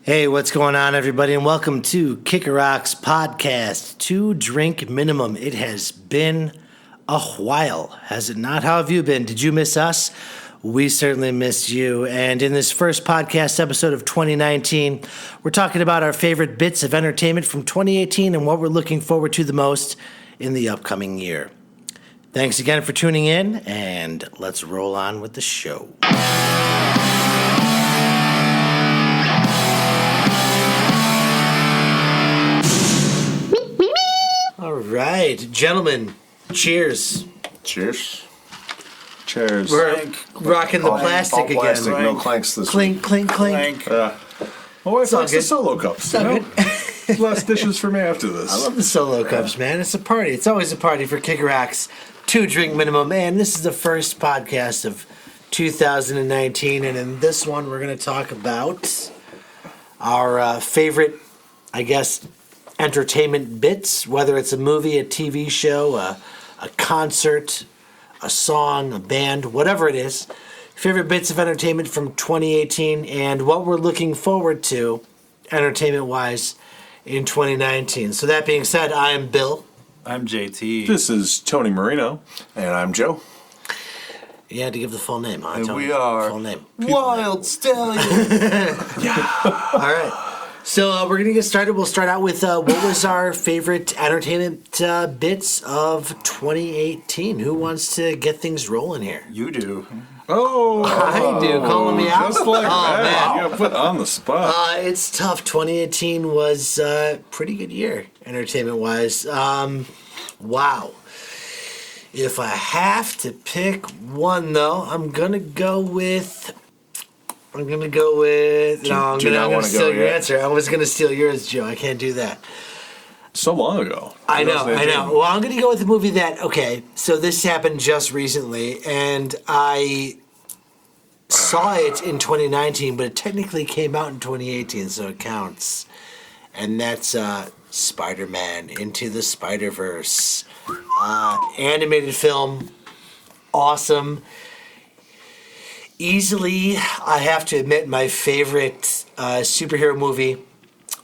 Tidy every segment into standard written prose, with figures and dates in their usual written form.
Hey, what's going on, everybody, and welcome to Kicker Rocks Podcast, 2 Drink Minimum. It has been a while, has it not? How have you been? Did you miss us? We certainly missed you. And in this first podcast episode of 2019, we're talking about our favorite bits of entertainment from 2018 and what we're looking forward to the most in the upcoming year. Thanks again for tuning in, and let's roll on with the show. All right, gentlemen, cheers. Cheers. Cheers. We're rocking the plastic all plastic, again. no clanks this Clink, week. clink, clink. My wife all likes the good. solo cups. all Less dishes for me after this. I love the solo cups, man. It's a party. It's always a party for Kicker Rocks. 2 Drink Minimum. Man, this is the first podcast of 2019, and in this one, we're going to talk about our favorite, I guess, entertainment bits, whether it's a movie, a TV show, a concert, a song, a band, whatever it is. Favorite bits of entertainment from 2018 and what we're looking forward to entertainment-wise in 2019. So that being said, I am Bill. I'm JT. This is Tony Marino. And I'm Joe. You had to give the full name, huh? And Tony? we are Full name. Wild Stallion. All right. So we're going to get started. We'll start out with what was our favorite entertainment bits of 2018? Who wants to get things rolling here? You do. Oh, I do. Calling me out? just like that. man. You got put on the spot. It's tough. 2018 was a pretty good year, entertainment-wise. Wow. If I have to pick one, though, I'm going to go with... No, I'm do going not to wanna steal go your yet. answer. I was going to steal yours, Joe. I can't do that. So long ago. I know. 2018. Well, I'm going to go with a movie that, okay, so this happened just recently, and I saw it in 2019, but it technically came out in 2018, so it counts. And that's Spider-Man Into the Spider-Verse. Animated film. Awesome. Easily, I have to admit, my favorite superhero movie.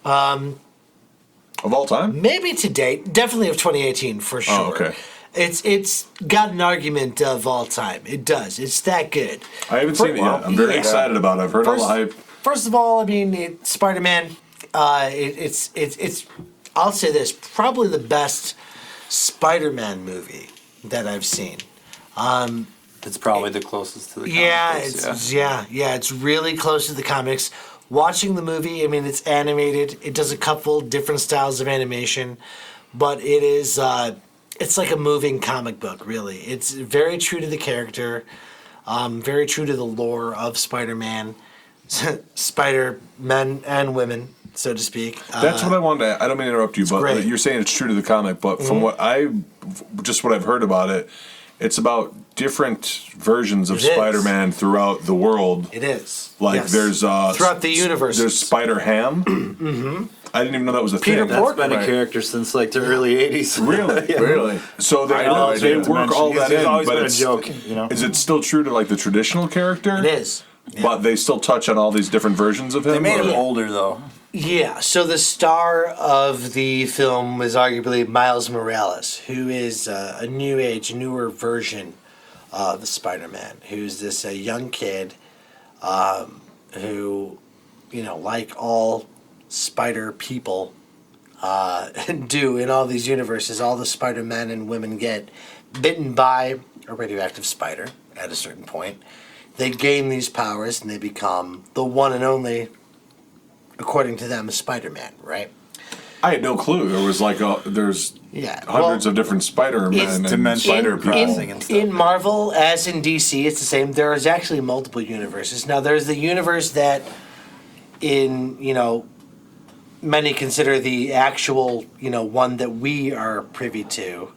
Of all time? Maybe to date, definitely of 2018 for sure. Oh, okay. It's got an argument of all time. It does. It's that good. I haven't seen it yet. I'm very excited about it. I've heard all the hype. First of all, I mean, Spider-Man. It's. I'll say this: probably the best Spider-Man movie that I've seen. It's probably the closest to the Yeah, comic books, it's really close to the comics. Watching the movie, I mean, it's animated. It does a couple different styles of animation, but it is it's like a moving comic book, really. It's very true to the character, very true to the lore of Spider-Man, Spider-Men and women, so to speak. That's what I wanted to. I don't mean to interrupt you, but great. you're saying it's true to the comic. But from what I've heard about it, it's about different versions of It is. Spider-Man throughout the world. It is. Like Yes. there's throughout the universe. There's Spider-Ham. Mm-hmm. I didn't even know that was a Peter thing. Pork. That's been Right. a character since like the early 80s. Really? Yeah. Really? So they, I know, they it's work all that it's in, always but been a it's joke, you know. Is it still true to like the traditional character? It is. But they still touch on all these different versions of him. They made or- him older though. Yeah, so the star of the film was arguably Miles Morales, who is a newer version of Spider-Man, who's this young kid who, like all spider people do in all these universes, all the Spider-Men and women get bitten by a radioactive spider at a certain point. They gain these powers and they become the one and only, according to them, Spider-Man, right? I had no clue. There was like there's Yeah, hundreds of different it's Spider-Men and Spider in- crossing people. and stuff. In Marvel, as in DC, it's the same. There is actually multiple universes. Now, there's the universe that, many consider the actual, one that we are privy to.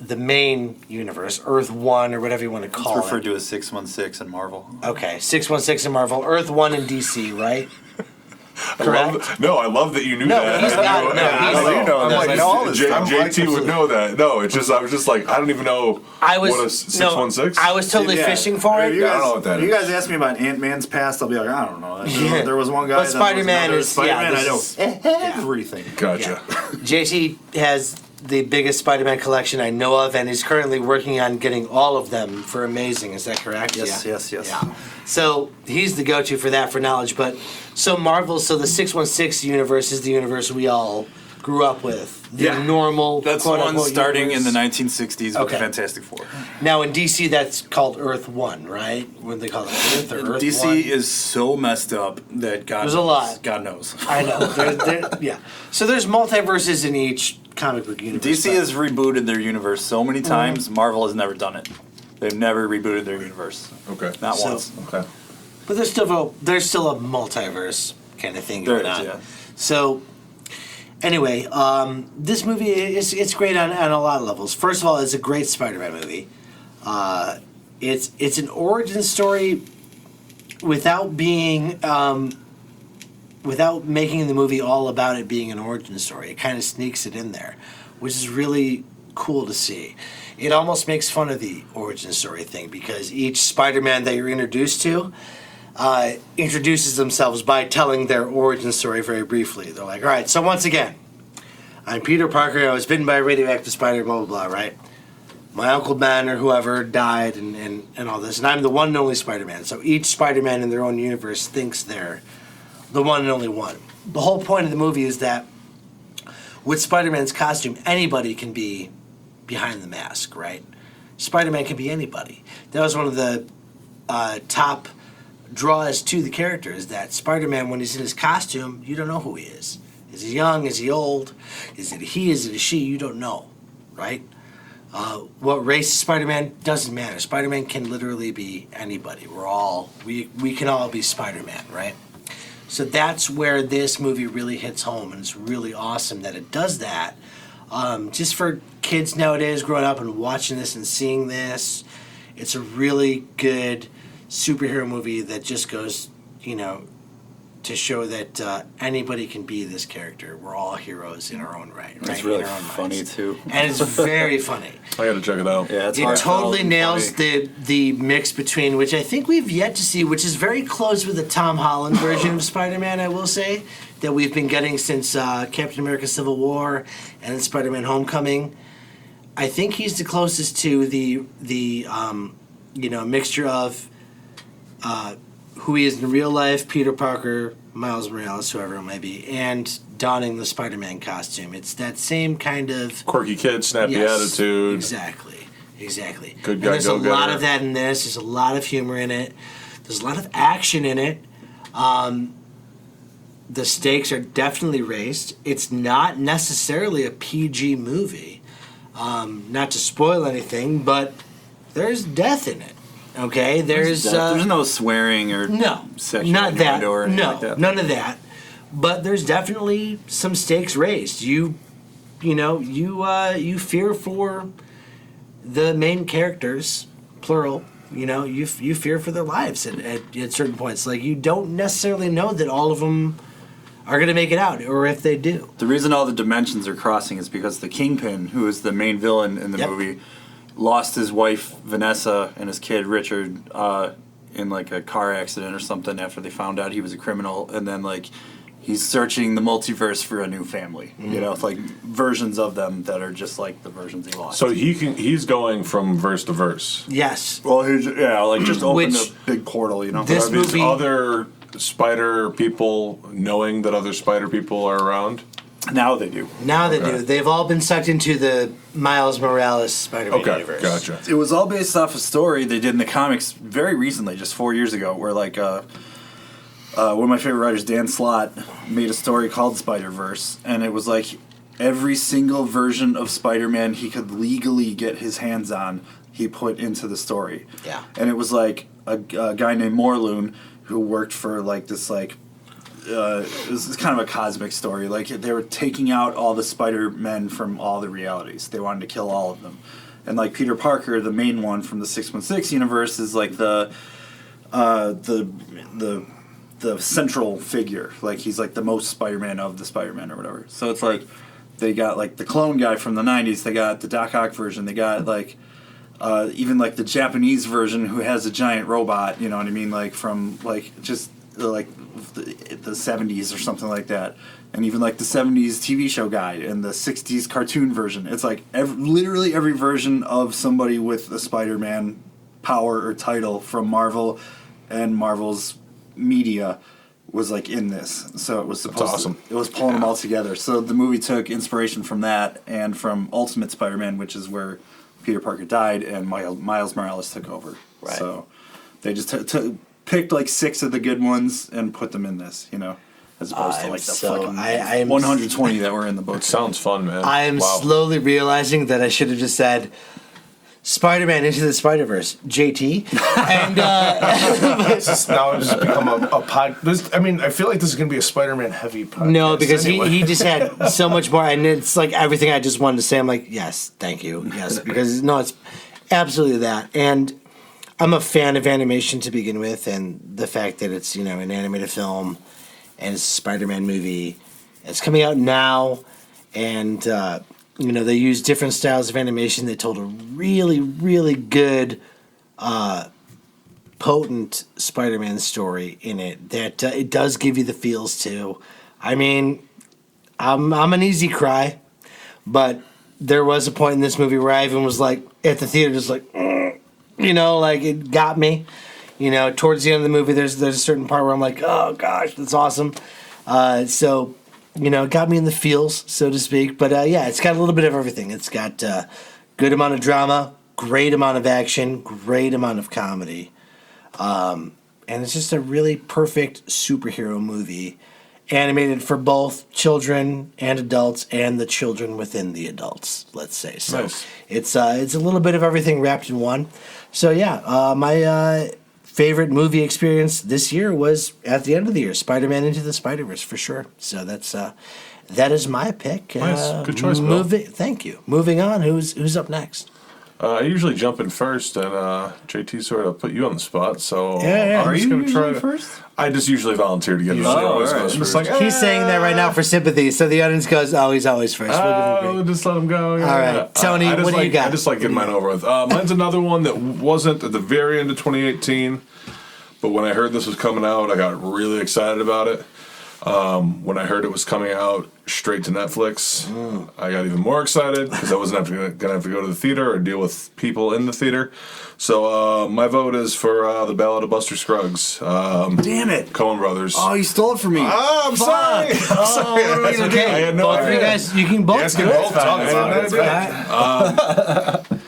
The main universe, Earth 1, or whatever you want to It's call it. referred to as 616 in Marvel. Okay, 616 in Marvel, Earth 1 in DC, right? correct? I love that you knew that. he's got it. No, I he's- know. you know I'm this. like, I know all this stuff. JT would know that. No, it's just I was just like I don't even know I was what a 616. I was totally Yeah. fishing for it. You I don't guys, know what that you is. guys ask me about Ant-Man's past, I'll be like, I don't know. Yeah. There was one guy But that Spider-Man was Spider-Man. I know this is- everything. Gotcha. JT has the biggest Spider-Man collection I know of, and he's currently working on getting all of them for Amazing. Is that correct? Yes, yes. Yeah. So he's the go-to for that for knowledge. But so Marvel, so the 616 universe is the universe we all grew up with. The normal. That's the one quote-unquote starting in the universe. 1960s with Okay. the Fantastic Four. Now in DC, that's called Earth One, right? What do they call it? Earth or Earth DC One? is so messed up that God There's a knows. lot. God knows. I know. Yeah. So there's multiverses in each comic book universe. DC but- has rebooted their universe so many times. Marvel has never done it. They've never rebooted their universe. Okay. Not So- once. Okay. But there's still a multiverse kind of thing There going is, on. yeah. So anyway, it's great on a lot of levels. First of all, it's a great Spider-Man movie. It's an origin story without being without making the movie all about it being an origin story. It kind of sneaks it in there, which is really cool to see. It almost makes fun of the origin story thing because each Spider-Man that you're introduced to introduces themselves by telling their origin story very briefly. They're like, all right, so once again, I'm Peter Parker. I was bitten by a radioactive spider, blah, blah, blah, right? My Uncle Ben or whoever died and all this. And I'm the one and only Spider-Man. So each Spider-Man in their own universe thinks they're the one and only one. The whole point of the movie is that with Spider-Man's costume, anybody can be behind the mask, right? Spider-Man can be anybody. That was one of the top draws to the character is that Spider-Man, when he's in his costume, you don't know who he is. Is he young? Is he old? Is it a he? Is it a she? You don't know, right? What race is Spider-Man doesn't matter. Spider-Man can literally be anybody. We can all be Spider-Man, right? So that's where this movie really hits home, and it's really awesome that it does that. Just for kids nowadays growing up and watching this and seeing this, it's a really good superhero movie that just goes, to show that anybody can be this character. We're all heroes in our own right. It's right? really In our own funny minds. too. And it's very funny. I got to check it out. Yeah, it's It heartfelt totally and nails funny. the mix between, which I think we've yet to see, which is very close with the Tom Holland version of Spider-Man, I will say, that we've been getting since Captain America Civil War and Spider-Man Homecoming. I think he's the closest to the mixture of who he is in real life, Peter Parker, Miles Morales, whoever it might be, and donning the Spider-Man costume. It's that same kind of Quirky kid, snappy Yes, attitude. Exactly. Good And guy, there's a go-getter. lot of that in this. There's a lot of humor in it. There's a lot of action in it. The stakes are definitely raised. It's not necessarily a PG movie. Not to spoil anything, but there's death in it. Okay, there's no swearing or no, sexual not that. innuendo or anything No, like that. none of that. But there's definitely some stakes raised. You fear for the main characters, plural. You fear for their lives at certain points. Like you don't necessarily know that all of them are going to make it out, or if they do. The reason all the dimensions are crossing is because the Kingpin, who is the main villain in the Yep. movie, lost his wife Vanessa and his kid Richard in like a car accident or something after they found out he was a criminal, and then like he's searching the multiverse for a new family. Like versions of them that are just like the versions he lost. So he's going from verse to verse. Yes. well, like just open Which- a big portal. This Are these movie- other spider people knowing that other spider people are around? Now they do. Now they Okay. do. They've all been sucked into the Miles Morales Spider-Man Okay, universe. gotcha. It was all based off a story they did in the comics very recently, just 4 years ago, where like one of my favorite writers, Dan Slott, made a story called Spider-Verse, and it was like every single version of Spider-Man he could legally get his hands on, he put into the story. Yeah. And it was like a guy named Morlun who worked for like this like it was kind of a cosmic story. Like they were taking out all the Spider-Men from all the realities. They wanted to kill all of them. And like Peter Parker, the main one from the 616 universe, is like the the central figure. Like he's like the most Spider-Man of the Spider-Man or whatever. So it's like they got like the clone guy from the 90s. They got the Doc Ock version. They got like even like the Japanese version who has a giant robot. You know what I mean? Like from like just like the 70s or something like that. And even like the 70s TV show guy and the 60s cartoon version. It's like literally every version of somebody with a Spider-Man power or title from Marvel and Marvel's media was like in this. So it was supposed awesome. to, it was pulling them all together. So the movie took inspiration from that and from Ultimate Spider-Man, which is where Peter Parker died and Miles Morales took over. Right. So they just picked like 6 of the good ones and put them in this, you know. As opposed to like the fucking I am 120 that were in the book. It sounds fun, man. I am Wow. slowly realizing that I should have just said Spider-Man Into the Spider-Verse, JT. And Now it's just become a pod. I mean, I feel like this is going to be a Spider-Man heavy podcast. no, because anyway. he just had so much more, and it's like everything I just wanted to say. I'm like, yes, thank you, yes, because no, it's absolutely that. And I'm a fan of animation to begin with, and the fact that it's an animated film and it's a Spider-Man movie. It's coming out now, and they use different styles of animation. They told a really, really good, potent Spider-Man story in it that it does give you the feels too. I mean, I'm an easy cry, but there was a point in this movie where I even was like at the theater, just like, like it got me. Towards the end of the movie, there's a certain part where I'm like, oh gosh, that's awesome. So it got me in the feels, so to speak. But yeah, it's got a little bit of everything. It's got good amount of drama, great amount of action, great amount of comedy. And it's just a really perfect superhero movie, animated for both children and adults, and the children within the adults. Let's say so. Nice. It's a little bit of everything wrapped in one. So yeah, my favorite movie experience this year was at the end of the year, Spider-Man Into the Spider-Verse for sure. So that is my pick. Nice. Good choice, Bill. Thank you. Moving on, who's up next? I usually jump in first, and JT sort of put you on the spot. So Yeah. I'm Are just you gonna try usually to- first? I just usually volunteer to get in. always I'm goes just first. like, He's saying that right now for sympathy, so the audience goes, "Oh, he's always first." We'll give him a break. Oh, just let him go. Yeah, All right. yeah. Tony, I just what do you like- got? I just like getting mine over with. Mine's another one that wasn't at the very end of 2018, but when I heard this was coming out, I got really excited about it. When I heard it was coming out straight to Netflix, I got even more excited because I wasn't going to have to go to the theater or deal with people in the theater. So my vote is for The Ballad of Buster Scruggs. Damn it! Coen Brothers. Oh, you stole it from me. Ah, I'm sorry. I'm sorry. what are we That's gonna okay. do? I had no Both of you idea. guys, you can both Yes, do we it. both talk That's about fine. it.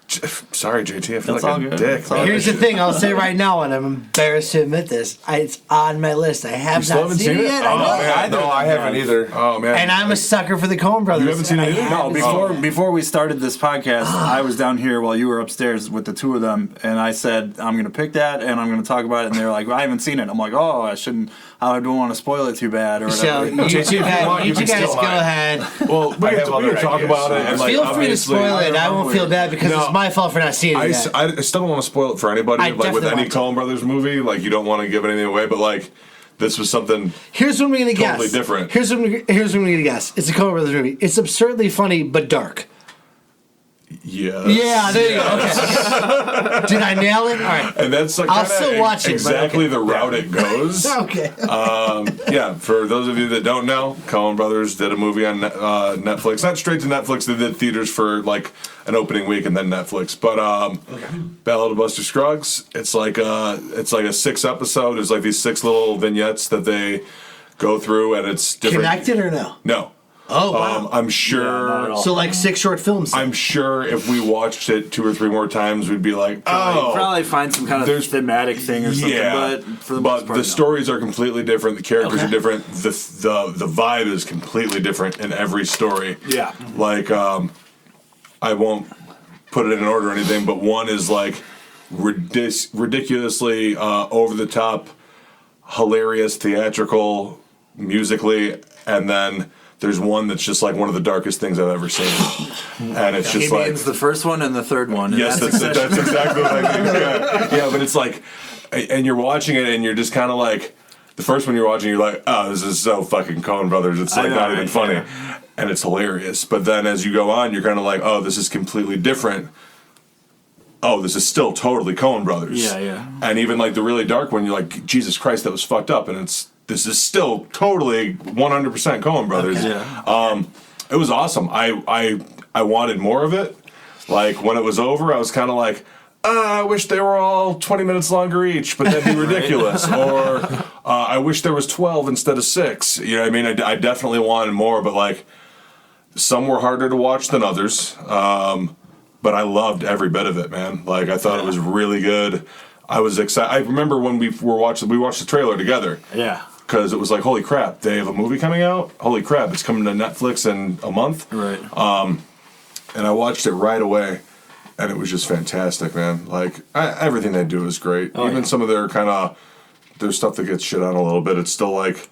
Sorry, JT. I feel That's like all a good. dick. That's all man. Here's the thing, I'll say right now, and I'm embarrassed to admit this. It's on my list. I have still not haven't seen seen it it? yet. Oh, I know. man. No, I haven't either. Oh man. And I'm a sucker for the Coen Brothers. You haven't seen and it I either? haven't No, seen it. before we started this podcast, I was down here while you were upstairs with the two of them, and I said I'm going to pick that and I'm going to talk about it. And they were like, well, "I haven't seen it." I'm like, "Oh, I shouldn't. I don't want to spoil it too bad or So whatever." you two guys, you can go steal mine. ahead. well, we have have other to talk ideas, about so- it. And, like, Feel free to obviously- spoil it. I won't feel bad because No. it's my fault for not seeing it yet. I still don't want to spoil it for anybody. I Like with definitely any want to. Coen Brothers movie, like you don't want to give anything away. But like this was something. Here's what I'm going to guess. Totally different. Here's what I'm going to guess. It's a Coen Brothers movie. It's absurdly funny but dark. Yeah. Yeah, there you go. Okay. Did I nail it? All right. And that's like I'll kinda still watch it, but exactly okay. the route it goes. Okay. Yeah, for those of you that don't know, Coen Brothers did a movie on Netflix. Not straight to Netflix. They did theaters for like an opening week and then Netflix. But Ballad of Buster Scruggs. It's like a 6 episode. There's like these 6 little vignettes that they go through, and it's different. Connected or no? No. Oh, wow. I'm sure. So like 6 short films. I'm sure if we watched it 2 or 3 more times, we'd be like, oh. Probably find some kind of There's- thematic thing or something, Yeah, but for the most part, the no. stories are completely different. The characters Okay. are different. The vibe is completely different in every story. Yeah. Like I won't put it in order or anything, but one is like ridiculously over the top, hilarious, theatrical, musically, and then there's one that's just like one of the darkest things I've ever seen, and it's He just like means the first one and the third one. and yes, that's exactly what I mean. Yeah, but it's like, and you're watching it, and you're just kind of like, the first one you're watching, you're like, oh, this is so fucking Coen Brothers. It's like I know, not even right? funny, Yeah. and it's hilarious. But then as you go on, you're kind of like, oh, this is completely different. Oh, this is still totally Coen Brothers. Yeah, yeah. And even like the really dark one, you're like, Jesus Christ, that was fucked up, and this is still totally 100% Coen Brothers. Okay. Yeah. It was awesome. I wanted more of it. Like when it was over, I was kind of like, I wish they were all 20 minutes longer each, but that'd be ridiculous. Or I wish there was 12 instead of 6. You know what I mean? I definitely wanted more, but like some were harder to watch than others. But I loved every bit of it, man. Like I thought it was really good. I was excited. I remember when we watched the trailer together. Yeah. Because it was like, holy crap, they have a movie coming out? Holy crap, it's coming to Netflix in a month? Right. And I watched it right away, and it was just fantastic, man. Like, everything they do is great. Even some of their their stuff that gets shit on a little bit, it's still like,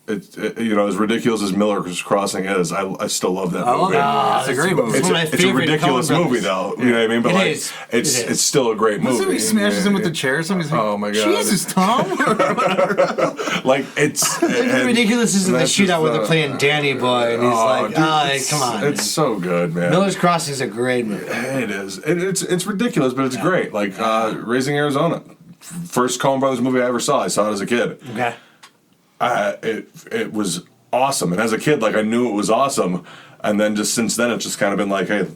as ridiculous as Miller's Crossing is, I still love that movie. It's a great movie. It's one of my a favorite ridiculous Coen movie, Brothers. though. You know what I mean? But It like, is. It is. it's still a great movie. Somebody smashes him with the chair. Somebody's like, Oh my god! Jesus, Tom. Like it's The ridiculous is in the that's shootout just, where they're playing Danny Boy, and he's like, dude, come on. It's so good, man. Miller's Crossing is a great movie. It is. It's ridiculous, but it's great. Like Raising Arizona, first Coen Brothers movie I ever saw. I saw it as a kid. Okay. It was awesome, and as a kid, like I knew it was awesome, and then just since then, it's just kind of been like, hey,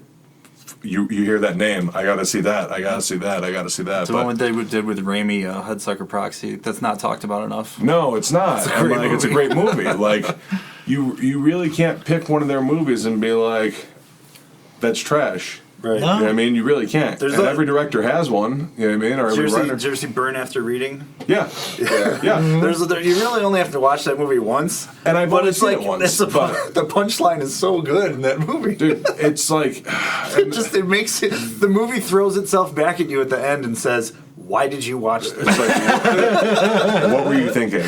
you hear that name, I gotta see that, I gotta see that, I gotta see that. The one they did with Raimi, Hudsucker Proxy, that's not talked about enough. No, it's not. And, like, it's a great movie. Like you really can't pick one of their movies and be like, that's trash. Right. No. You know what I mean? You really can't. There's and a- every director has one. You know what I mean? Or every writer. Did you ever see Burn After Reading? Yeah. Yeah. You really only have to watch that movie once. And I've but only it's seen like it once, that's the but- the punchline is so good in that movie. Dude, it's like it makes it. The movie throws itself back at you at the end and says, "Why did you watch this?" it's like what were you thinking?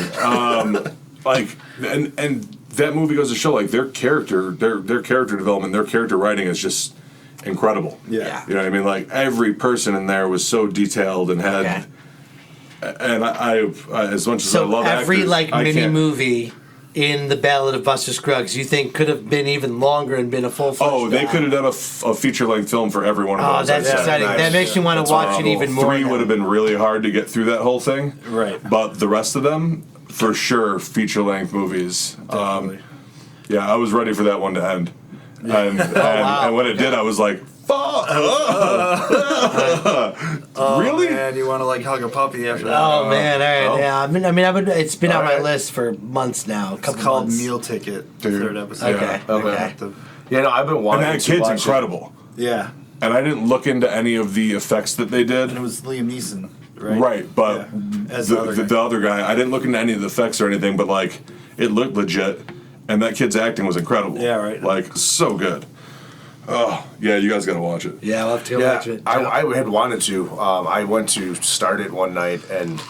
Like and that movie goes to show like their character development, their character writing is just incredible. Yeah. You know what I mean? Like every person in there was so detailed and had and I as much as I So love every actors, I mini can't- movie in the Ballad of Buster Scruggs, you think could have been even longer and been a full. Oh, they could have done a feature length film for every one of Oh, those. that's I think. exciting. nice. That makes me want to That's watch it horrible. even more. 3 now. would have been really hard to get through that whole thing. Right. But the rest of them, for sure, feature length movies. Yeah, I was ready for that one to end. And when it did, I was like, fuck! Really? And you want to like hug a puppy after that? Oh man! All right, yeah. It's been on my Alright. list for months now. A couple It's called months. Meal Ticket. Dude. Third episode. Okay. Yeah. Okay. Yeah, no, I've been And wanting that to kid's watch incredible. Yeah. And I didn't look into any of the effects that they did. And it was Liam Neeson, right? Right, but Yeah. As the other guy, I didn't look into any of the effects or anything, but like it looked legit, and that kid's acting was incredible. Yeah, right. Like so good. Oh yeah, you guys gotta watch it. Yeah, I'll have to go Yeah, watch it. I had wanted to. I went to start it one night and,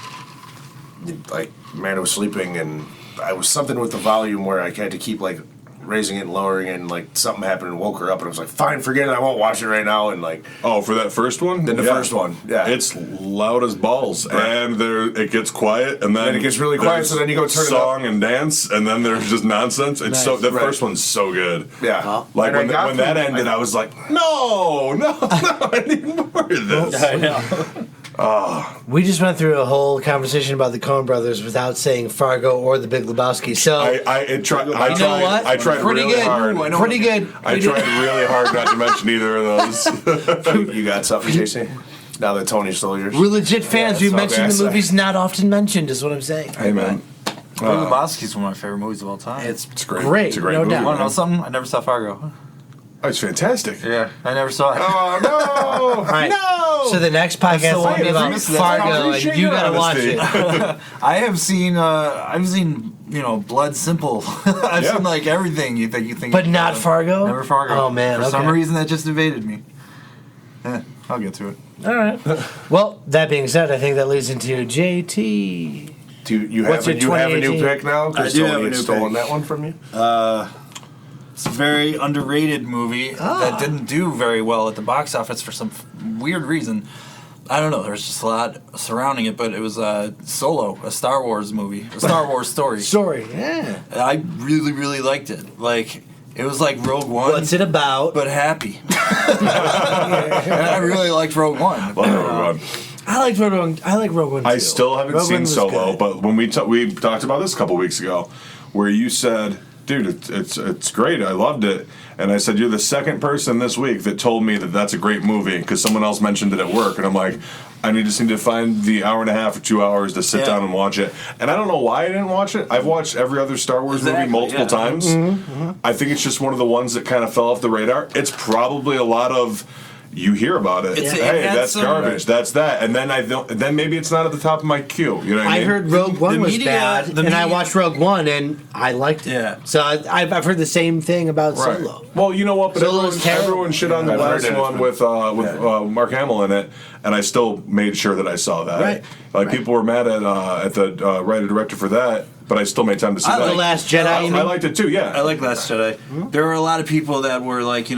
like, man, I was sleeping and I was something with the volume where I had to keep like raising it and lowering it, and like something happened and woke her up and I was like, fine, forget it, I won't watch it right now. And like, Oh, for that first one? Then the first one, yeah. It's loud as balls, and it gets quiet, and then Then it gets really quiet, there's so then you go turn it up. song and dance, and then there's just nonsense. It's so Nice. that Right. first one's so good. yeah, Like And I when got when that through- ended, I was like, no, I need more of this. I know. We just went through a whole conversation about the Coen Brothers without saying Fargo or The Big Lebowski. So I tried. you know what? I tried Pretty really good. hard. Ooh, I know. Pretty good. I We tried did- really hard not to mention either of those. You got something, Casey? Now that Tony stole yours. We're legit fans. Yeah, We that's mentioned the okay. movies not often mentioned, is what I'm saying. Hey man, Big Lebowski's one of my favorite movies of all time. It's great. great. It's a great no movie. doubt. Want to know something? I never saw Fargo. oh, it's fantastic. Yeah, I never saw it. Oh no! All right. No! So the next podcast will be about that's- Fargo, I and appreciate you your gotta watch honesty. it. I've seen, Blood Simple. I've Yeah. seen like everything you think. But not Fargo? Never Fargo. Oh, man, For some okay. reason that just evaded me. I'll get to it. All right. Well, that being said, I think that leads into JT. Do you What's have your a new 2018? pick now? 'Cause I do Tony have a had new stolen pick. that one from you. It's a very underrated movie that didn't do very well at the box office for some weird reason. I don't know. There was just a lot surrounding it, but it was Solo, a Star Wars movie, a Star Wars story. Story, yeah. I really, really liked it. Like, it was like Rogue One. What's it about? But happy. And I really liked Rogue One. I like Rogue One. I like Rogue One. I too. still haven't Rogue One seen was Solo, good. but when we talked about this a couple weeks ago, where you said, "Dude, it's great. I loved it," and I said, "You're the second person this week that told me that that's a great movie because someone else mentioned it at work," and I'm like, I just need to find the hour and a half or 2 hours to sit Yeah. down and watch it. And I don't know why I didn't watch it. I've watched every other Star Wars movie Exactly, multiple yeah. times. I think it's just one of the ones that kind of fell off the radar. It's probably a lot of. You hear about it. It's- it Hey, had that's some- garbage. That's that. And then then maybe it's not at the top of my queue. You know what I I mean? heard Rogue One was media- bad, the and I media- watched Rogue One, and I liked it. Yeah. So I've heard the same thing about Right. Solo. Well, you know what? But Solo's terrible. everyone shit on the I've heard last it. one with Mark Hamill in it, and I still made sure that I saw that. Right. Like people were mad at the writer director for that, but I still made time to see that. The Last Jedi, I, you mean? I liked it too. Yeah. I like Last Jedi. There were a lot of people that were like,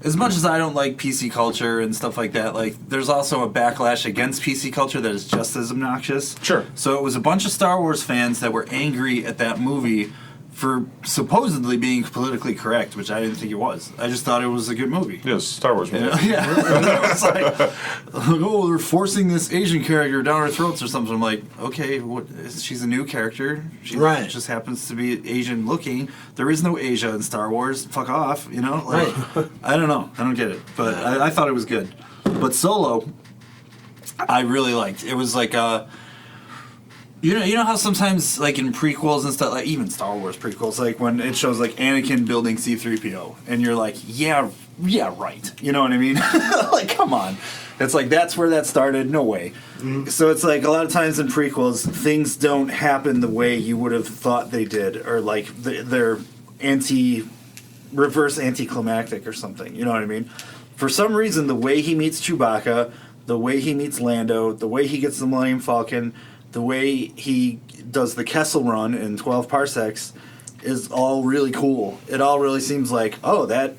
as much as I don't like PC culture and stuff like that, like there's also a backlash against PC culture that is just as obnoxious. Sure. So it was a bunch of Star Wars fans that were angry at that movie for supposedly being politically correct, which I didn't think it was. I just thought it was a good movie. Yes, Star Wars movie. Yeah, it was like, oh, they're forcing this Asian character down our throats or something. I'm like, okay, she's a new character. She Right. just happens to be Asian looking. There is no Asia in Star Wars. Fuck off, Like, I don't know. I don't get it. But I thought it was good. But Solo, I really liked. It was like you know how sometimes like in prequels and stuff, like even Star Wars prequels, like when it shows like Anakin building C-3PO, and you're like, yeah, right. You know what I mean? Like, come on. It's like that's where that started. No way. So it's like a lot of times in prequels, things don't happen the way you would have thought they did, or like they're reverse anticlimactic or something. You know what I mean? For some reason, the way he meets Chewbacca, the way he meets Lando, the way he gets the Millennium Falcon, the way he does the Kessel Run in 12 parsecs is all really cool. It all really seems like, oh, that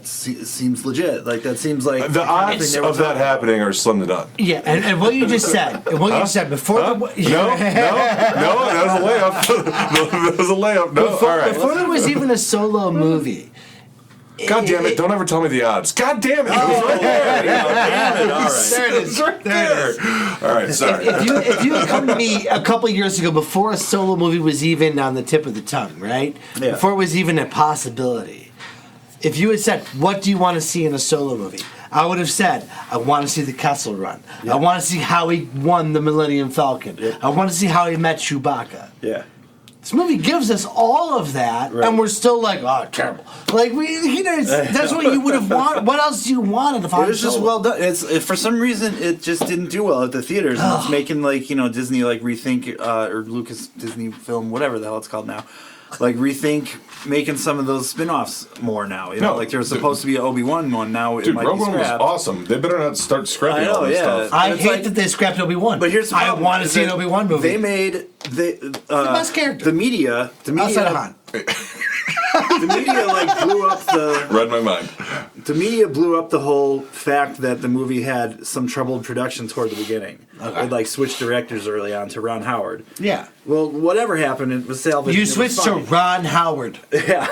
seems legit. Like that seems like The odds of that happening are slim to none. Yeah, and what you just said, and what you just said before No, the that was a layup. That was a layup. No, all right. before there was even a Solo movie. God damn it! Don't ever tell me the odds. God damn it! It was right there. damn it, all right. There it is. It's right there. All right, sorry. If you had come to me a couple years ago, before a Solo movie was even on the tip of the tongue, right? Yeah. Before it was even a possibility, if you had said, "What do you want to see in a Solo movie?" I would have said, "I want to see the Kessel Run. I want to see how he won the Millennium Falcon. I want to see how he met Chewbacca." Yeah. This movie gives us all of that, and we're still like, "Oh, terrible!" Like that's what you would have wanted. What else do you want in a It was just well done. For some reason it just didn't do well at the theaters, and it's making Disney rethink or Lucas Disney Film, whatever the hell it's called now, rethink making some of those spin-offs more now. No, like there was supposed to be an Obi-Wan one. Now it Dude, might Rogue be One was scrapped. awesome. They better not start scrapping I know, all this yeah. stuff. I It's hate like- that they scrapped Obi-Wan. But here's the I problem, want to is see an that Obi-Wan movie. They made the best character. The media outside of Han. the media blew up the Read my mind. the media blew up the whole fact that the movie had some troubled production toward the beginning. Okay. It switched directors early on to Ron Howard. Yeah. Well, whatever happened, it was salvaged. You and it was switched to fine. Ron Howard. Yeah.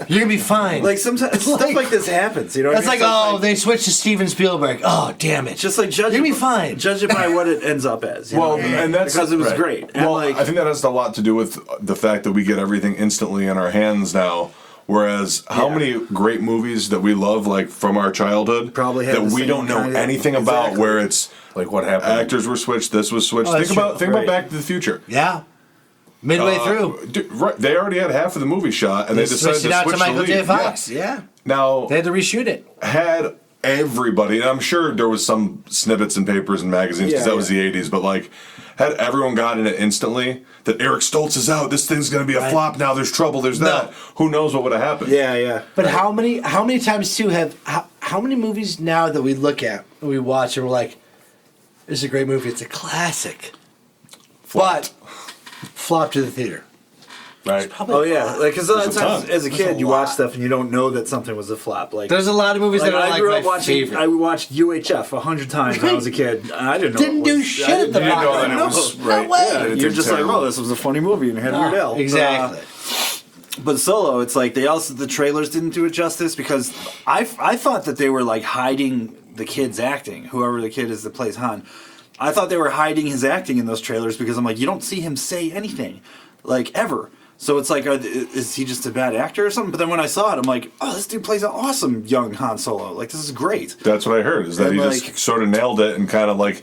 You're gonna be fine. Sometimes stuff like this happens. You know, That's like, oh, they switched to Steven Spielberg. Oh, damn it. just like judge. You're gonna be fine. Judge it by what it ends up as. you Well, know? and that's because it was right. great. And Well, I think that has a lot to do with the fact that we get everything instantly in our hands now. Whereas, how Yeah. many great movies that we love, from our childhood, Probably have that the we same don't know kind of- anything about, Exactly. where it's Like what happened? actors were switched, this was switched. Oh, that's think about true. about Back to the Future. Yeah. Midway through. Dude, right, they already had half of the movie shot, and they decided switched to it out switch to the Michael lead. J. Fox. Yeah. Yeah. Now, They had to reshoot it. had everybody, and I'm sure there was some snippets in papers and magazines because Yeah, that was the 80s, but had everyone gotten it instantly that Eric Stoltz is out, this thing's going to be a Right. flop now, there's trouble, there's No. that. Who knows what would have happened? yeah. But how many times too how many movies now that we look at and we watch and we're like, this is a great movie, it's a classic. Flopped. But flop to the theater. Right. Oh yeah, like because a lot of There's a times ton. as a There's kid a you watch lot. stuff and you don't know that something was a flop. Like There's a lot of movies that are I like grew my up watching. favorite. I watched UHF 100 times when I was a kid. And I didn't know. Didn't it do was, shit I at the didn't You didn't know that box. it was No right. way. Yeah, it You're did just like, terrible. oh, this was a funny movie and it had Weird Al. Exactly. But Solo, it's like the trailers didn't do it justice because I thought that they were like hiding the kid's acting, whoever the kid is that plays Han. I thought they were hiding his acting in those trailers because I'm like, you don't see him say anything, like ever. So it's like, is he just a bad actor or something? But then when I saw it, I'm like, oh, this dude plays an awesome young Han Solo. Like, this is great. That's what I heard. Is that And, he like- just sort of nailed it and kind of like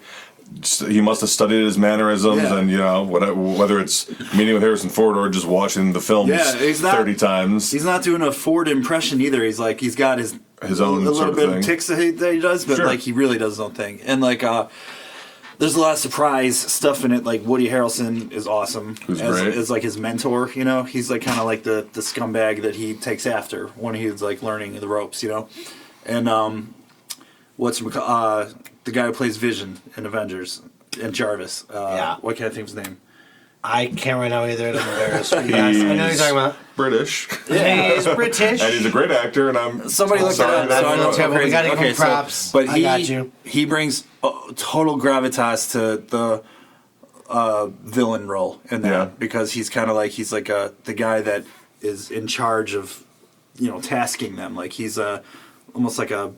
he must have studied his mannerisms Yeah. and whether it's meeting with Harrison Ford or just watching the films Yeah, he's not- 30 times. He's not doing a Ford impression either. He's like, he's got his own a little sort of bit thing. of ticks that he does, but Sure. like he really does his own thing. And like, there's a lot of surprise stuff in it. Like Woody Harrelson is awesome Who's great. as like his mentor. You know, he's like kind of like the scumbag that he takes after when he's like learning the ropes. You know, and the guy who plays Vision in Avengers and Jarvis. Yeah. What can't I think of his name? I can't right now either. I'm embarrassed. You guys, I know what you're talking about. British. He's British. And he's a great actor, and I'm Somebody look sorry that up. that So I know I it's terrible. We crazy. gotta give him so- props. but I got you. he brings total gravitas to the villain role in that Yeah. because he's kind of like the guy that is in charge of tasking them. Like he's almost like a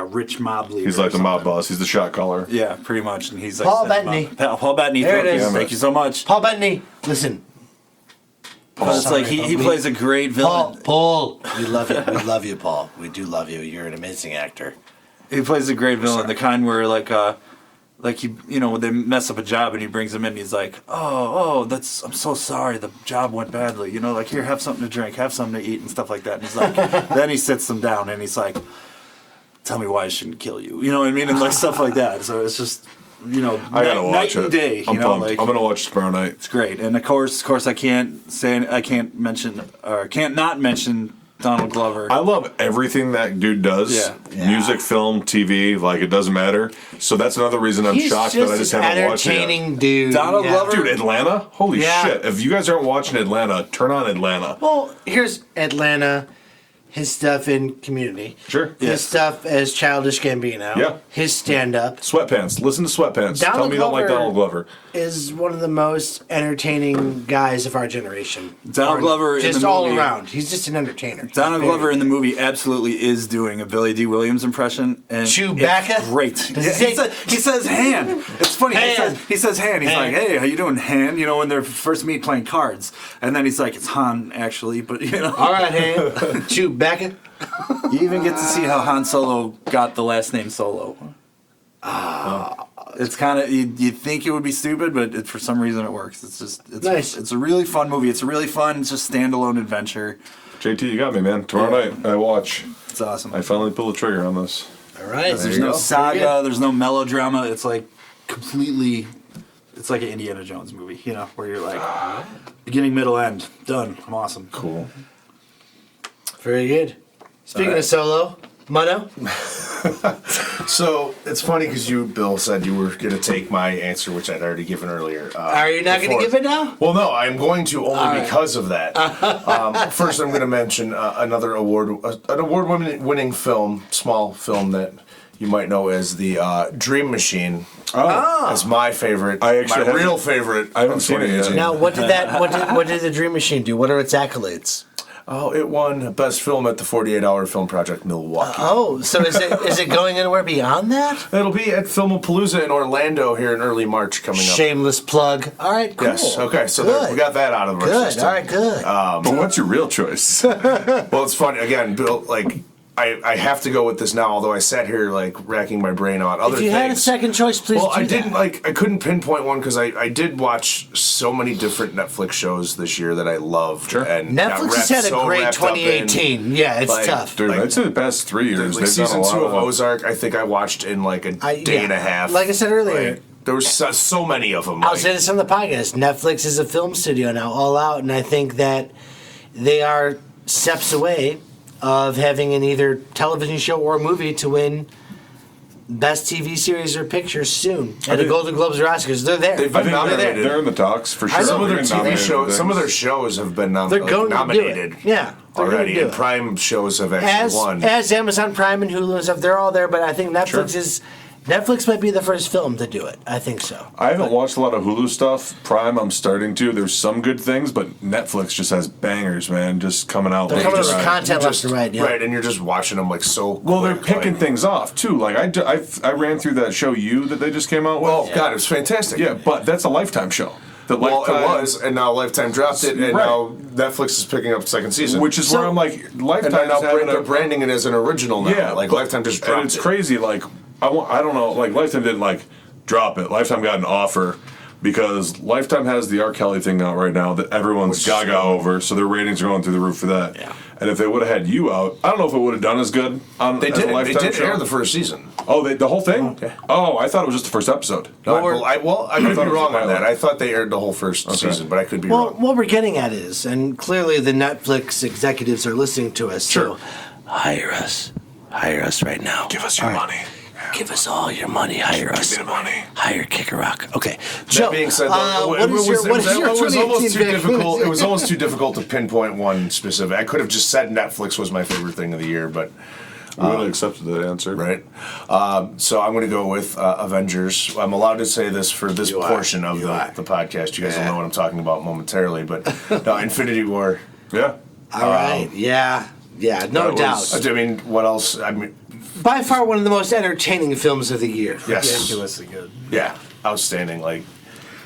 rich mob leader. He's or like the mob something. boss. He's the shot caller. Yeah, pretty much. And he's like Paul setting Bettany. them up. Paul Bettany. There it Thank you. is. Thank you so much. Paul Bettany, listen. But it's like he plays a great villain. Paul, we love you. We love you, Paul. We do love you. You're an amazing actor. He plays a great villain, the kind where like he, when they mess up a job and he brings him in, and he's like, I'm so sorry, the job went badly. Like here, have something to drink, have something to eat, and stuff like that. And he's like, then he sits them down and he's like, tell me why I shouldn't kill you. You know what I mean? And like stuff like that. So it's just, I gotta watch night it. and day. I'm pumped. Like, I'm gonna watch tomorrow night. it's great. And of course, I can't not mention Donald Glover. I love everything that dude does. Yeah. Music, film, TV, like it doesn't matter. So that's another reason I'm He's shocked that I just an haven't watched it yet. entertaining dude. Donald Glover? Dude, Atlanta? Holy Yeah. shit. If you guys aren't watching Atlanta, turn on Atlanta. Well, here's Atlanta, his stuff in Community. Sure. His stuff as Childish Gambino. Yeah. His stand-up Sweatpants. Listen to Sweatpants. Tell Donald me you don't like Glover- Donald Glover. is one of the most entertaining guys of our generation. Donald Glover in just the all movie- around. He's just an entertainer. Donald He's Glover in the movie absolutely is doing a Billy D. Williams impression, and Chewbacca? it's great. Does he say- He says "Han." It's funny. Han. He says "Han." He's Han. like, "Hey, how you doing, Han?" When they first meet playing cards, and then he's like, "It's Han, actually," but All right, Han. Chewbacca. you even get to see how Han Solo got the last name Solo. It's kind of you think it would be stupid, but for some reason it works. It's Nice. It's a really fun movie. It's a really fun, just standalone adventure. JT, you got me, man. Tomorrow night, I watch. It's awesome. I finally pulled the trigger on this. All right. There's you no go. saga. There's no melodrama. It's like completely. It's like an Indiana Jones movie, where you're like, beginning, middle, end, done. I'm awesome. Cool. Very good. Speaking of Solo, Mono. So it's funny because you, Bill, said you were going to take my answer, which I'd already given earlier. Are you not going to give it now? Well, no, I'm going to only right. because of that. First, I'm going to mention another an award-winning film, small film that you might know as the Dream Machine. As my favorite, I actually my haven't- real favorite. I haven't of seen it yet. 2018. Now, what did the Dream Machine do? What are its accolades? Oh, it won Best Film at the 48-Hour Film Project Milwaukee. Oh, so is it going anywhere beyond that? It'll be at Filmapalooza in Orlando here in early March coming up. Shameless plug. All right, cool. Yes. Okay. So Good. we got that out of our Good. system. All right, good. But what's your real choice? Well, it's funny again, Bill. Like, I have to go with this now. Although I sat here like racking my brain on other if you things. had a second choice, please Well, do I that. didn't I couldn't pinpoint one because I did watch so many different Netflix shows this year that I loved. Sure. And got Netflix has had a so great wrapped up in, 2018. Yeah, it's like, tough. Dude, Like- I'd say the past 3 years, Like they've done season a lot 2 of of Ozark, I think I watched in like a day and a half. Like I said earlier, Like, there was so many of them. I'll like- say this on the podcast. Netflix is a film studio now, all out, and I think that they are steps away of having an either television show or movie to win best TV series or picture soon at the Golden Globes or Oscars. They're there. They've I been think nominated. they're in the talks for sure. I know. Some of their They're TV nominated shows, for some of their things. shows have been They're going nominated. to do it. Yeah, they're gonna already, do and it. Prime shows have actually won. As Amazon Prime and Hulu and stuff, they're all there. But I think Netflix might be the first film to do it. I think so. I haven't watched a lot of Hulu stuff. Prime, I'm starting to. There's some good things, but Netflix just has bangers, man, just coming out. They're left coming and up with right. content You're left and right. Yeah. Right, and you're just watching them like so. Well, they're quick, picking like- things off too. Like I ran through that show You that they just came out with. Oh God, it was fantastic. Yeah, but that's a Lifetime show. The Well, Lifetime, it was, and now Lifetime dropped it, and Right. now Netflix is picking up the second season. which is So- where I'm like, and they're Lifetime's now having they're a branding it as an original now. yeah, like but- Lifetime just dropped and it's it. crazy. Like I don't know. Like Lifetime didn't like drop it. Lifetime got an offer because Lifetime has the R. Kelly thing out right now that everyone's Which is gaga good. over. So their ratings are going through the roof for that. Yeah. And if they would have had You out, I don't know if it would have done as good on They as a did. They Lifetime did show. air the first season. Oh, the whole thing? Okay. Oh, I thought it was just the first episode. No, Well, I could thought be it was wrong a on that. pilot. I thought they aired the whole first season, but I could be Well, wrong. what we're getting at is, and clearly the Netflix executives are listening to us. Sure. So hire us right now. Give us your money. Give us all your money. Hire us. Give me the money. Hire Kicker Rock. Okay. Joe, That being said, though, what is your it was 2018 almost too pick? difficult. It was almost too difficult to pinpoint one specific. I could have just said Netflix was my favorite thing of the year, but We would have accepted that answer. right. So I'm going to go with Avengers. I'm allowed to say this for this portion of the podcast. You guys will know what I'm talking about momentarily, but no, Infinity War. Yeah. All right. Yeah. No That doubt. was- I mean, what else? I mean, By far one of the most entertaining films of the year. yes. Ridiculously good. Yeah, outstanding. Like,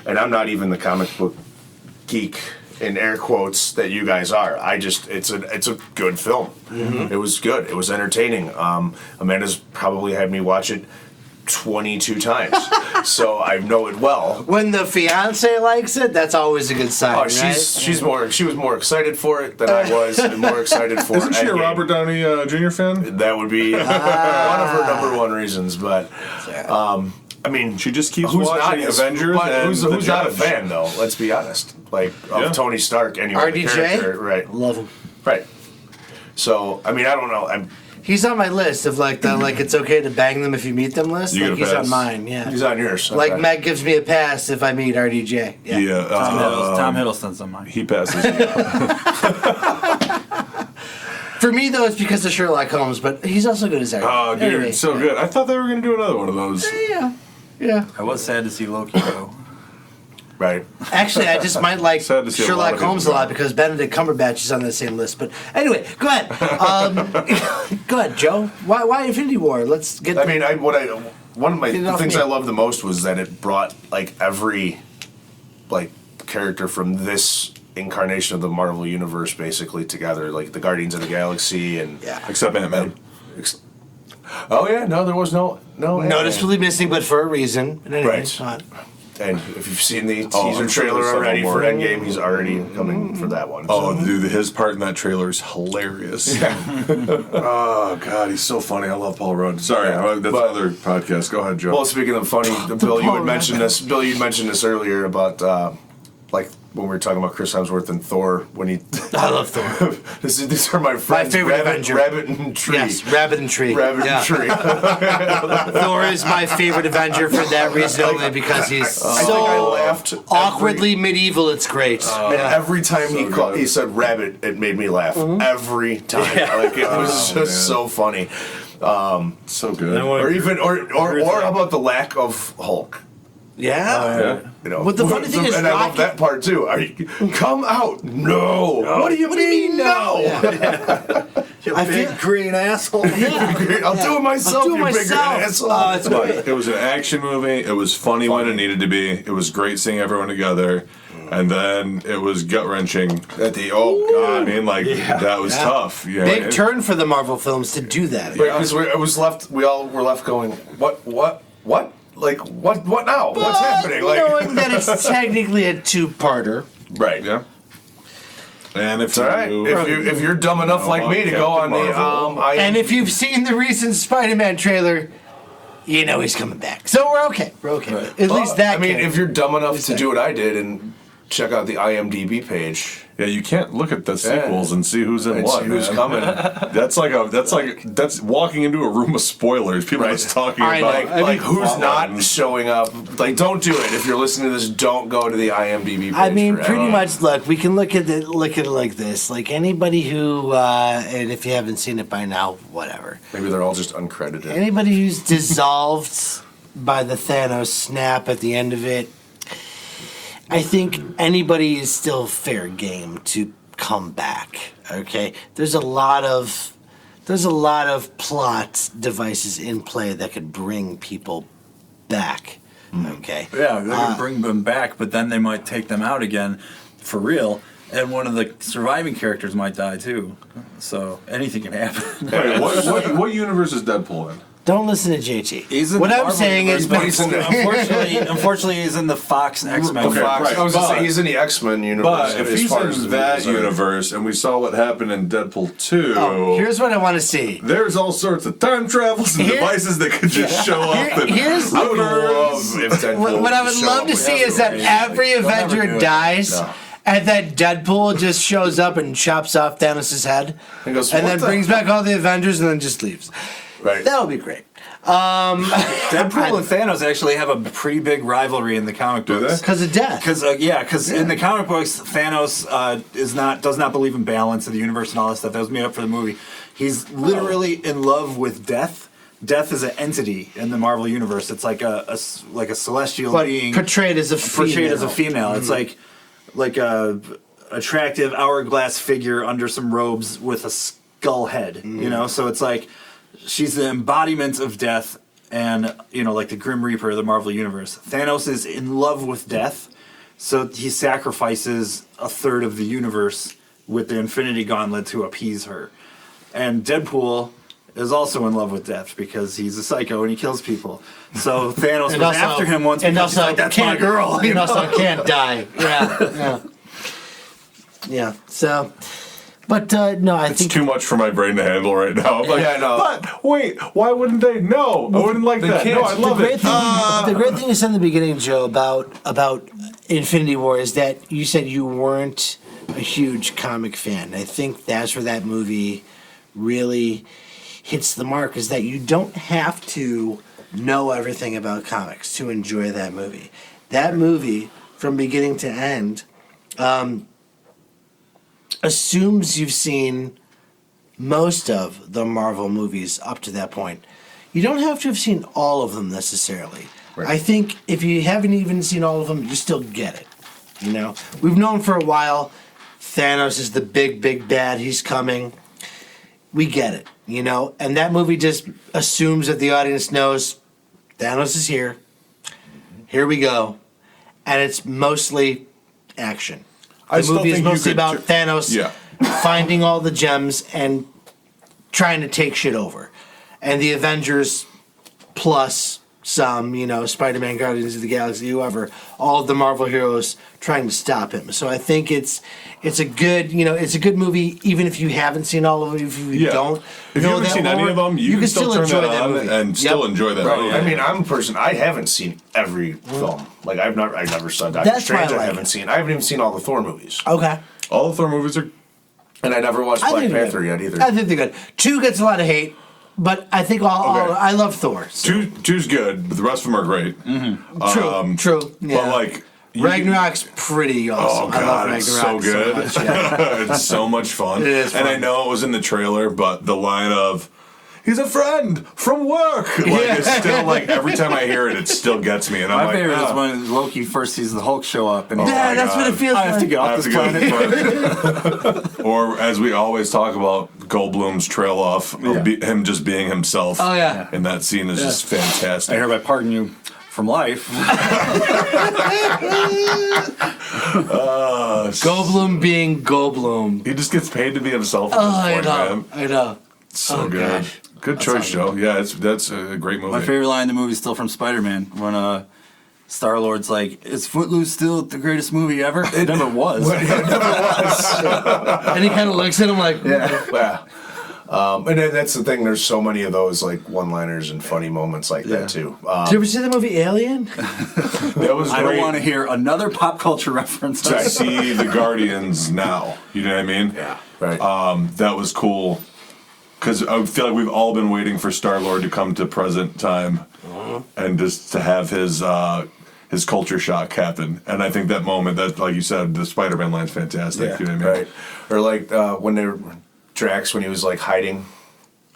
and I'm not even the comic book geek in air quotes that you guys are. It's a good film. It was good. It was entertaining. Amanda's probably had me watch it 22 times, so I know it well. When the fiance likes it, that's always a good sign, Oh, right? she was more excited for it than I was, and more excited for. Isn't she a Endgame. Robert Downey Jr. fan? That would be one of her number one reasons, but. I mean, She just keeps who's watching not, Avengers but and who's The not a Judge. fan though? Let's be honest. Like of Yeah. Tony Stark, anyway. the RDJ? character, right? Love him. Right. So I mean, I don't know. He's on my list of like the like it's okay to bang them if you meet them list. You Like get a he's on pass. mine, yeah. He's on yours. Like okay. Meg gives me a pass if I meet RDJ. Yeah. Yeah. Tom Hiddleston's on mine. He passes. For me though, it's because of Sherlock Holmes, but he's also good as RDJ. Oh, dude, Anyway, it's so good. I thought they were going to do another one of those. Yeah. I was sad to see Loki go. Right. Actually, I just might like Sad to see a lot Sherlock of people Holmes a lot go. because Benedict Cumberbatch is on the same list. But anyway, go ahead. Go ahead, Joe. Why Infinity War? Let's get. I mean, one of my Get it the off things me. I loved the most was that it brought like every like character from this incarnation of the Marvel universe basically together, like the Guardians of the Galaxy and yeah. Except Ant-Man. Oh yeah, no, there was no Noticeably missing, but for a reason. And anyway, Right. it's not. And if you've seen the Oh, teaser I'm sure trailer there's already several for more. Endgame, he's already coming for that one. Oh, so. dude, his part in that trailer is hilarious. Oh, God, he's so funny. I love Paul Rudd. Sorry, that's But- another podcast. Go ahead, Joe. Well, speaking of funny, Bill, you Paul had mentioned this. Bill, you mentioned this earlier about like when we were talking about Chris Hemsworth and Thor when he. I love Thor. These are my friends. favorite Rabbit, Avenger. Rabbit and Tree. Yes, Rabbit and Tree. Rabbit Yeah. and Tree. Thor is my favorite Avenger for that reason only because he's I think I so laughed awkwardly medieval. It's great. And every time he said rabbit, it made me laugh. Every time, like it was just so funny. so good. Or even, or how about the lack of Hulk? Yeah. Yeah. You know, But the funny thing is, and I love Rocket- that part too. Come out? No. What do you mean? No. You I big feel- green asshole. I'll do it myself. I'll do it you big myself. asshole. Oh, it's great. It was an action movie. It was funny when it needed to be. It was great seeing everyone together. And then it was gut wrenching. At the God. I mean, like, that was tough. Yeah, Big turn for the Marvel films to do that. Because it was left. We all were left going. What? Like what now? What's happening? Like knowing that it's technically a two-parter. right. Yeah. And if It's all right. If you're dumb enough like me to go on Captain the Marvel. And if you've seen the recent Spider-Man trailer, you know he's coming back. So we're okay. We're okay. At least that. I mean, can- if you're dumb enough to safe. do what I did and check out the IMDb page. Yeah, you can't look at the sequels and see who's in And what. see who's man. coming. That's walking into a room of spoilers. People are just talking I know. about Like who's plot not lines. showing up? Like, don't do it. If you're listening to this, don't go to the IMDb page. I mean, for pretty any- much. Look, we can look at it like this. Like anybody who, and if you haven't seen it by now, whatever. Maybe they're all just uncredited. Anybody who's dissolved by the Thanos snap at the end of it, I think anybody is still fair game to come back. Okay, there's a lot of plot devices in play that could bring people back. Okay. Yeah, they can bring them back, but then they might take them out again for real. And one of the surviving characters might die too. So anything can happen. Hey, what universe is Deadpool in? Don't listen to JT. He's in what the I'm Marvel saying is, universe, but unfortunately, he's in the Fox X-Men. Okay, Fox. right. I was gonna But- say he's in the X-Men universe. But if as he's far as the in that movies are- universe, and we saw what happened in Deadpool 2, oh, here's what I want to see. there's all sorts of time travels and Here- devices that could just show up. And here's- I would love if Deadpool What I would showed love up to with see is that every They'll never Avenger do it. dies, No. and that Deadpool just shows up and chops off Thanos' head, And goes, and "What then the brings back all the Avengers, and then just leaves. Right. That would be great. Deadpool and Thanos actually have a pretty big rivalry in the comic Do books. they? Because of death. Because in the comic books, Thanos does not believe in balance of the universe and all that stuff. That was made up for the movie. He's literally in love with death. Death is an entity in the Marvel universe. It's like a celestial But being portrayed as a female. portrayed as a female. It's like a attractive hourglass figure under some robes with a skull head. You know, so it's like she's the embodiment of death, and like the Grim Reaper of the Marvel universe. Thanos is in love with death, so he sacrifices a third of the universe with the Infinity Gauntlet to appease her. And Deadpool is also in love with death because he's a psycho and he kills people. So Thanos was after him once and because he's also like, that's my can't, girl. And also can't die. Yeah. So, but no, I It's think too much for my brain to handle right now. I'm like, Yeah, I know. but wait, why wouldn't they? No, I wouldn't like that. can't. No, I love it. the great thing you said in the beginning, Joe, about Infinity War is that you said you weren't a huge comic fan. I think that's where that movie really hits the mark, is that you don't have to know everything about comics to enjoy that movie. That movie, from beginning to end, assumes you've seen most of the Marvel movies up to that point. You don't have to have seen all of them necessarily. Right. I think if you haven't even seen all of them, you still get it. We've known for a while Thanos is the big bad. He's coming. We get it, and that movie just assumes that the audience knows Thanos is here. Here we go, and it's mostly action. I The still movie is think you mostly could about ju- Thanos Yeah. finding all the gems and trying to take shit over, and the Avengers plus some, Spider-Man, Guardians of the Galaxy, whoever, all of the Marvel heroes trying to stop him. So I think it's a good, it's a good movie, even if you haven't seen all of them. If you Yeah. don't, If you know haven't that seen any lore, of them, you can still turn enjoy that on movie. and still Yep. enjoy that Right. movie. I mean, I'm a person. I haven't seen every film. Like I never saw Doctor That's why I Strange. I like haven't it. seen. I haven't even seen all the Thor movies, Okay. All the Thor movies are. and I never watched I Black think they're Panther good. yet either. I think they're good. 2 gets a lot of hate, but I think Okay. I love Thor. So. Two's good, but the rest of them are great. True. Yeah. But like you- Ragnarok's pretty Oh awesome. I love god, Ragnarok it's so good. much, yeah. It's so much fun. It is And I fun. know it was in the trailer, but the line of "He's a friend from work," like Yeah. it's still like every time I hear it, it still gets me. And I'm My like, favorite is "Ah." when Loki first sees the Hulk show up, and he's Yeah, my that's what God. it feels I have to like. get I off have this to go planet. to Or as we always talk about, Goldblum's trail off of him just being himself. Oh, yeah. And that scene is just I fantastic. hereby pardon you from life. Goldblum being Goldblum. He just gets paid to be himself at Oh, this I point, know. man. I know. So Oh, good. gosh. Good choice, Joe. Yeah, that's a great movie. My favorite line in the movie is still from Spider-Man when Star-Lord's like, "Is Footloose still the greatest movie ever?" It never was. And he kind of looks at him like, Yeah. And then that's the thing. There's so many of those like one-liners and funny moments like that too. Did you ever see the movie Alien? That was I don't great want to hear another pop culture reference. to see the Guardians now. You know what I mean? Yeah. Right. That was cool. Because I feel like we've all been waiting for Star-Lord to come to present time and just to have his culture shock happen. And I think that moment, that like you said, the Spider-Man line's fantastic. Yeah, You know what I mean? right. Or like when they were Drax when he was like hiding.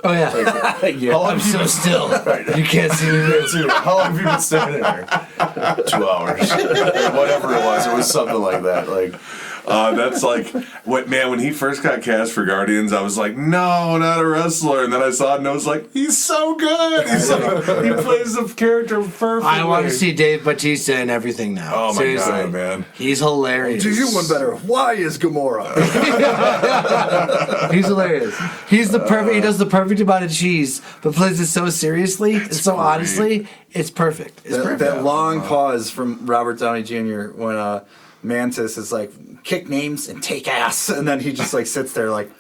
Oh yeah. How long I'm have you so been still. You can't see me move. Dude, how long have you been standing there? 2 hours. Whatever it was something like that. Like That's like when he first got cast for Guardians, I was like, no, not a wrestler. And then I saw it and I was like, he's so good. He plays the character perfectly. I want to see Dave Bautista in everything now. Oh my Seriously. god, man. He's hilarious. Do you one better? Why is Gamora? He's hilarious. He's the perfect. He does the perfect amount of cheese, but plays it so seriously and so great. honestly. It's perfect. It's perfect. That long pause from Robert Downey Jr. when Mantis is like, kick names and take ass, and then he just like sits there like,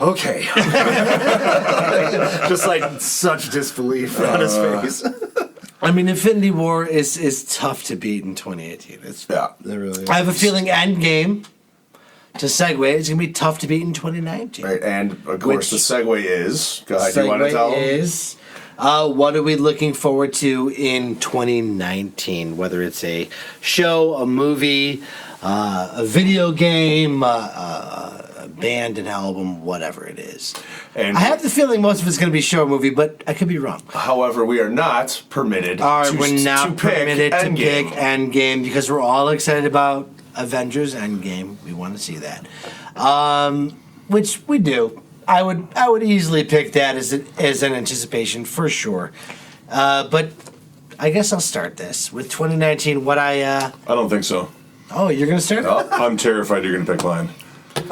okay, just like such disbelief on his face. I mean, Infinity War is tough to beat in 2018. It's yeah. It really I have a feeling Endgame, to segue, it's gonna be tough to beat in 2019. Right. And of course Which- the segue is go ahead, you want to tell Segue them? is what are we looking forward to in 2019? Whether it's a show, a movie, a video game, a band, an album, whatever it is. And I have the feeling most of it's going to be show or movie, but I could be wrong. however, we are not permitted We're now to pick permitted to pick Endgame. Endgame because we're all excited about Avengers Endgame. We want to see that, which we do. I would easily pick that as an anticipation for sure. But I guess I'll start this with 2019. I don't think so. You're gonna start? I'm terrified you're going to pick mine.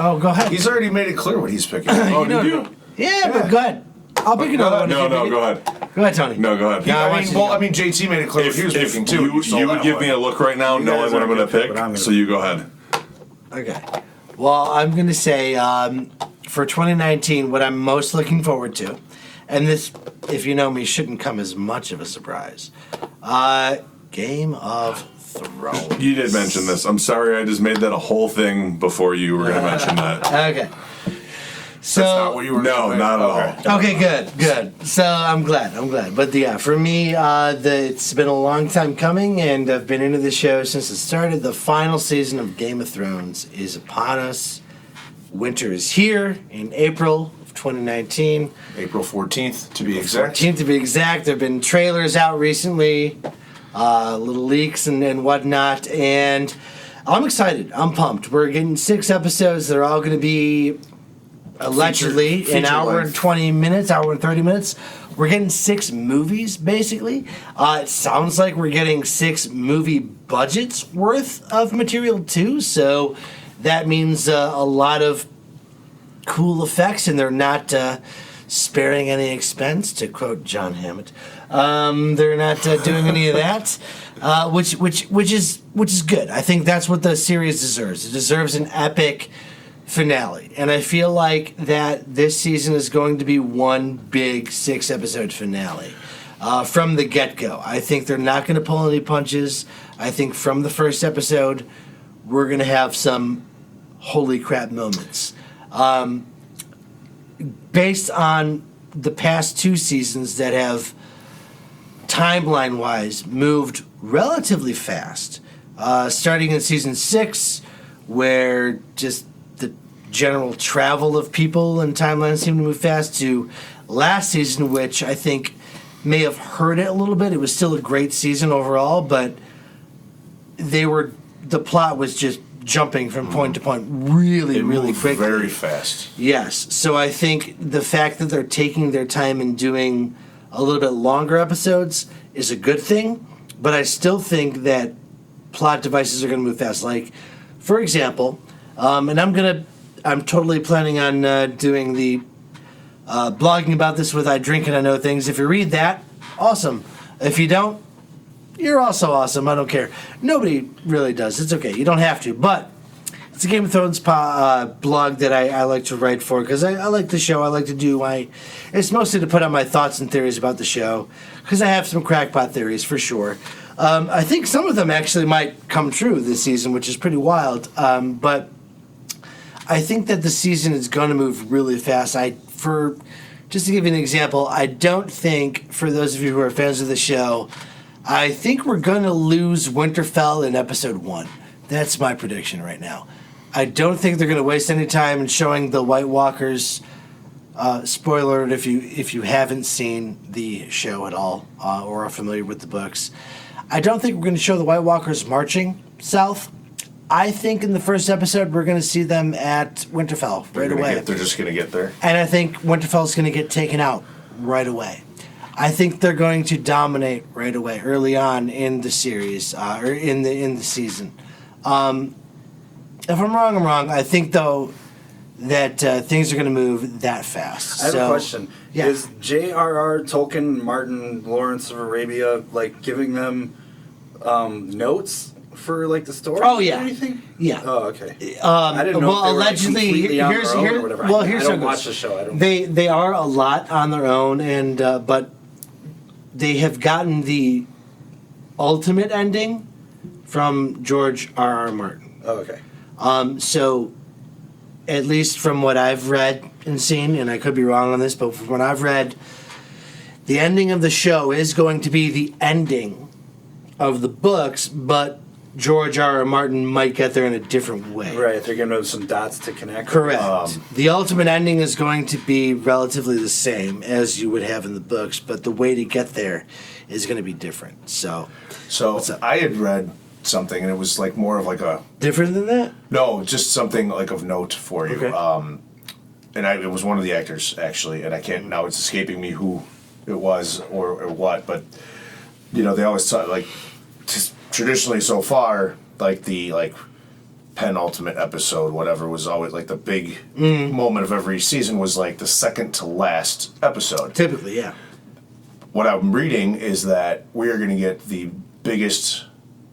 Oh, go ahead. He's already made it clear what he's picking. Oh, know- did you? Yeah, but go ahead. I'll pick another one. if No, you no, pick it. go ahead. Go ahead, Tony. No, go ahead. No, I I want mean, you to go. JT made it clear what he was If picking too. you stole would that give one. me a look right now, knowing what I'm going to pick, but I'm gonna- so you go ahead. Okay. Well, I'm going to say for 2019, what I'm most looking forward to, and this, if you know me, shouldn't come as much of a surprise. Game of Thrones. You did mention this. I'm sorry I just made that a whole thing before you were going to mention that. Okay. So That's not what you were No, doing. not at all. okay, good. So I'm glad. But yeah, for me, it's been a long time coming, and I've been into the show since it started. The final season of Game of Thrones is upon us. Winter is here in April of 2019. April 14th to be exact. 14th to be exact. There have been trailers out recently, little leaks and whatnot, and I'm excited. I'm pumped. We're getting 6 episodes. They're all going to be allegedly Feature an hour length. and 20 minutes, hour and 30 minutes. We're getting 6 movies, basically. It sounds like we're getting 6 movie budgets worth of material, too, so that means a lot of cool effects, and they're not sparing any expense, to quote John Hammett. They're not doing any of that, which is good. I think that's what the series deserves. It deserves an epic finale, and I feel like that this season is going to be one big 6-episode finale from the get-go. I think they're not going to pull any punches. I think from the first episode, we're going to have some holy crap moments. Based on the past 2 seasons that have, timeline-wise, moved relatively fast. Starting in season 6, where just the general travel of people and timelines seem to move fast, to last season, which I think may have hurt it a little bit. It was still a great season overall, but the plot was just jumping from point to point really, It really moved quickly. very fast. Yes. So I think the fact that they're taking their time and doing a little bit longer episodes is a good thing, but I still think that plot devices are going to move fast. Like, for example, and I'm totally planning on doing the blogging about this with I Drink and I Know Things. If you read that, awesome. If you don't, you're also awesome. I don't care. Nobody really does. It's okay. You don't have to. But It's a Game of Thrones blog that I like to write for because I like the show. I like to do it's mostly to put out my thoughts and theories about the show because I have some crackpot theories for sure. I think some of them actually might come true this season, which is pretty wild. But I think that the season is going to move really fast. Just to give you an example, I don't think, for those of you who are fans of the show, I think we're going to lose Winterfell in episode 1. That's my prediction right now. I don't think they're going to waste any time in showing the White Walkers. Spoiler alert if you haven't seen the show at all or are familiar with the books. I don't think we're going to show the White Walkers marching south. I think in the first episode we're going to see them at Winterfell right away. They're just going to get there. And I think Winterfell's going to get taken out right away. I think they're going to dominate right away, early on in the series or in the season. If I'm wrong, I'm wrong. I think though that things are going to move that fast. I have a question. Yeah. Is J.R.R. Tolkien, Martin Lawrence of Arabia, like giving them notes for like the story? Oh, yeah. Or anything? Yeah. Oh, okay. I didn't know. Well, if they were, like, allegedly, completely on here's their own here. or whatever. Well, I here's don't how it watch goes. the show. I don't. They are a lot on their own, and but they have gotten the ultimate ending from George R.R. Martin. Oh, okay. So, at least from what I've read and seen, and I could be wrong on this, but from what I've read, the ending of the show is going to be the ending of the books, but George R.R. Martin might get there in a different way. Right. They're giving them some dots to connect. Correct. The ultimate ending is going to be relatively the same as you would have in the books, but the way to get there is going to be different. So What's up? I had read something, and it was like more of like a different than that? no, just something like of note for you. Okay. It was one of the actors actually, and I can't now. It's escaping me who it was or what, but they always talk like traditionally so far, like the penultimate episode, whatever, was always like the big moment of every season was like the second to last episode. Typically, yeah. What I'm reading is that we are going to get the biggest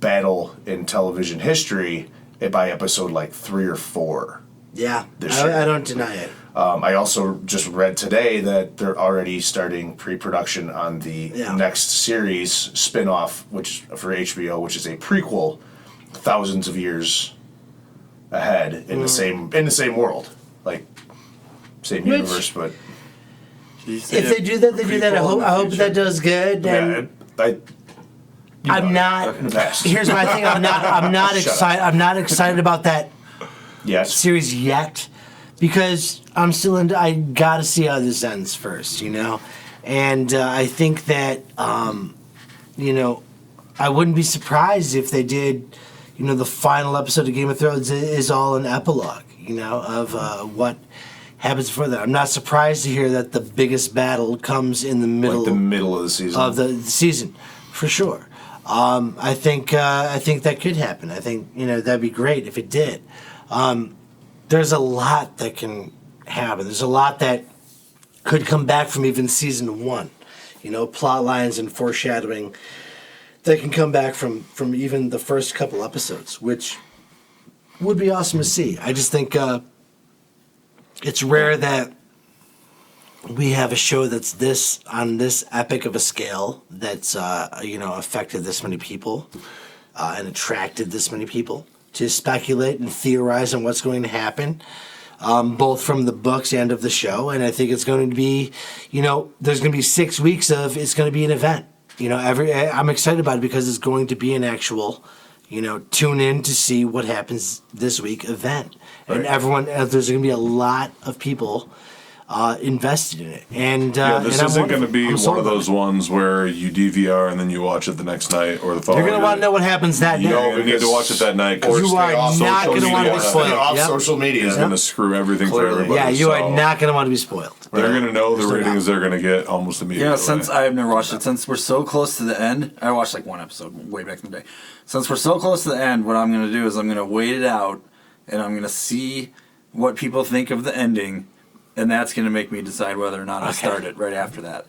battle in television history by episode like 3 or 4. Yeah, This year. I don't deny it. I also just read today that they're already starting pre-production on the next series spin-off, which for HBO, which is a prequel, thousands of years ahead in the same world, like same universe, but If they do that, they do that. I hope that does good. And I'm not. Here's my thing. I'm not Shut excited. I'm not excited about that yes, series yet because I'm still in. I gotta see how this ends first, and I think that I wouldn't be surprised if they did. The final episode of Game of Thrones is all an epilogue, of what happens before that. I'm not surprised to hear that the biggest battle comes in the middle, like the middle of the season. For sure. I think that could happen. I think that'd be great if it did. There's a lot that can happen. There's a lot that could come back from even season 1. Plot lines and foreshadowing that can come back from even the first couple episodes, which would be awesome to see. I just think it's rare that we have a show that's on this epic of a scale that's affected this many people and attracted this many people to speculate and theorize on what's going to happen, both from the books and of the show. And I think it's going to be, there's going to be 6 weeks of it's going to be an event. I'm excited about it because it's going to be an actual, tune in to see what happens this week event. Right. And everyone, there's going to be a lot of people invested in it. And This and isn't going to be I'm sold one of on those it. ones where you DVR and then you watch it the next night or the following. You're going to want to know what happens that You're night. going to need to watch it that night because You are not going to wanna be spoiled. off Yep. social media. It's going to screw everything for Clearly. everybody. Yeah, you so are not going to want to be spoiled. They're going to know the Still ratings they're going to get almost immediately. Yeah, since I've never watched it, since we're so close to the end, I watched like one episode way back in the day. Since we're so close to the end, what I'm going to do is I'm going to wait it out, and I'm going to see what people think of the ending, and that's going to make me decide whether or not I start it right after that.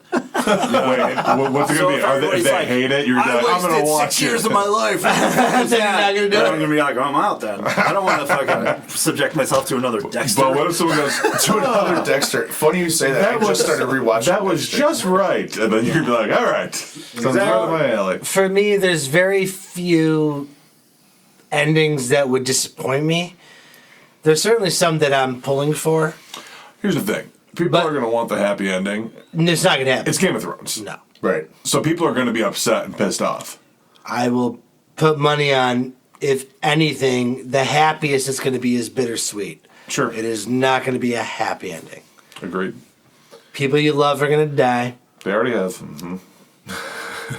What's it So gonna be? if Are they, if everybody's they like, hate it, you're like, I'm gonna watch 6 years it. of my life. Then you're not gonna do I'm it. gonna be like, I'm out then. I don't want to fucking subject myself to another Dexter. But what if someone goes, To another Dexter. Funny you say that. I just started rewatching. that was Dexter. just right, and then you'd be like, all right, sounds right up my alley. For me, there's very few endings that would disappoint me. There's certainly some that I'm pulling for. Here's the thing: people But- are gonna want the happy ending. It's not gonna happen. It's Game of Thrones, No. right. so people are gonna be upset and pissed off. I will put money on, if anything, the happiest it's gonna be is bittersweet. Sure, It is not gonna be a happy ending. agreed. People you love are gonna die. They already have.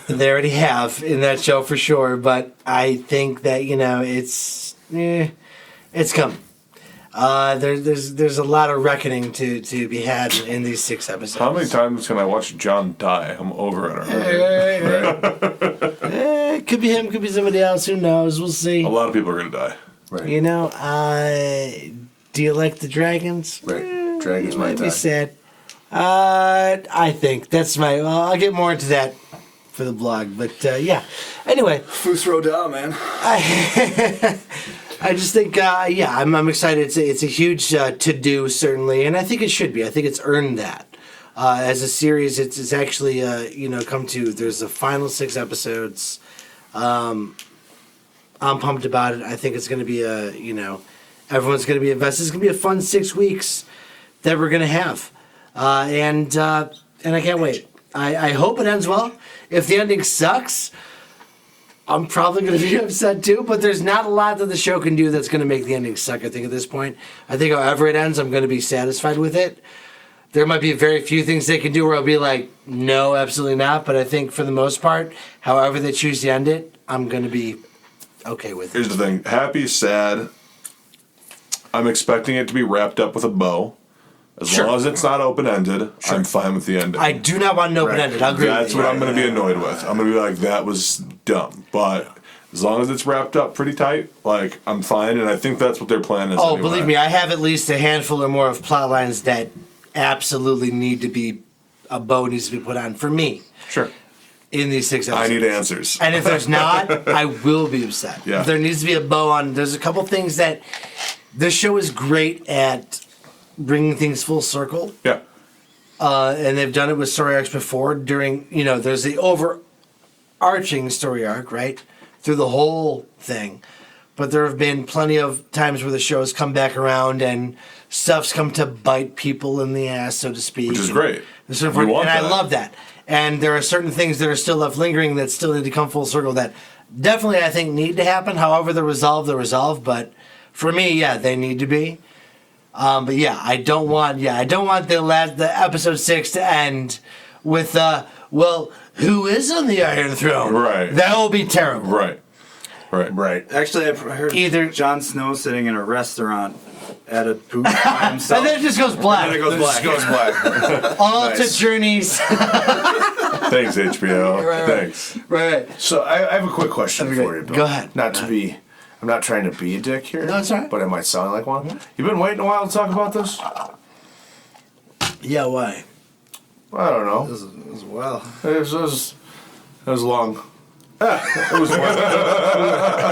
They already have in that show for sure, but I think that it's coming. There's a lot of reckoning to be had in these 6 episodes. How many times can I watch John die? I'm over it already. It could be him, could be somebody else. Who knows? We'll see. A lot of people are gonna die. Right. Do you like the dragons? Right. Dragons might Might be die. sad. I think that's my. Well, I'll get more into that for the blog, but yeah. Anyway, Fus Roda, man. I just think, I'm excited. It's a huge to do, certainly, and I think it should be. I think it's earned that. As a series, it's actually come to. There's the final 6 episodes. I'm pumped about it. I think it's going to be everyone's going to be invested. It's going to be a fun 6 weeks that we're going to have, and I can't wait. I hope it ends well. If the ending sucks, I'm probably going to be upset too, but there's not a lot that the show can do that's going to make the ending suck, I think, at this point. I think however it ends, I'm going to be satisfied with it. There might be very few things they can do where I'll be like, no, absolutely not, but I think for the most part, however they choose to end it, I'm going to be okay with it. Here's the thing: happy, sad. I'm expecting it to be wrapped up with a bow. As Sure. long as it's not open ended, I'm fine with the ending. I do not want an open-ended. I'll agree That's with what you. I'm going to be annoyed with. I'm going to be like, that was dumb. But as long as it's wrapped up pretty tight, like, I'm fine. And I think that's what their plan is. Oh, anyway. believe me, I have at least a handful or more of plot lines that absolutely need to be, a bow needs to be put on for me Sure. in these 6 episodes. I need answers. And if there's not, I will be upset. Yeah. If there needs to be a bow on, there's a couple things that this show is great at bringing things full circle. Yeah. And they've done it with story arcs before. There's the overarching story arc, right? Through the whole thing. But there have been plenty of times where the show has come back around and stuff's come to bite people in the ass, so to speak. Which is great. And so We forth. want And I that. love that. And there are certain things that are still left lingering that still need to come full circle that definitely, I think, need to happen. However they're resolved. But for me, yeah, they need to be. But yeah, I don't want the episode 6 to end with who is on the Iron Throne? Right. That will be terrible. Right. Right. Actually, I've heard Either- Jon Snow sitting in a restaurant at a booth by himself. And then it just goes black. And it goes This black. goes black. All Nice. to journeys. Thanks, HBO. Right. Thanks. Right. So I have a quick question Okay, for you, Bill. go ahead. I'm not trying to be a dick here. No, it's all right. But it might sound like one. You've been waiting a while to talk about this? Yeah, why? I don't know. As well. It was long. It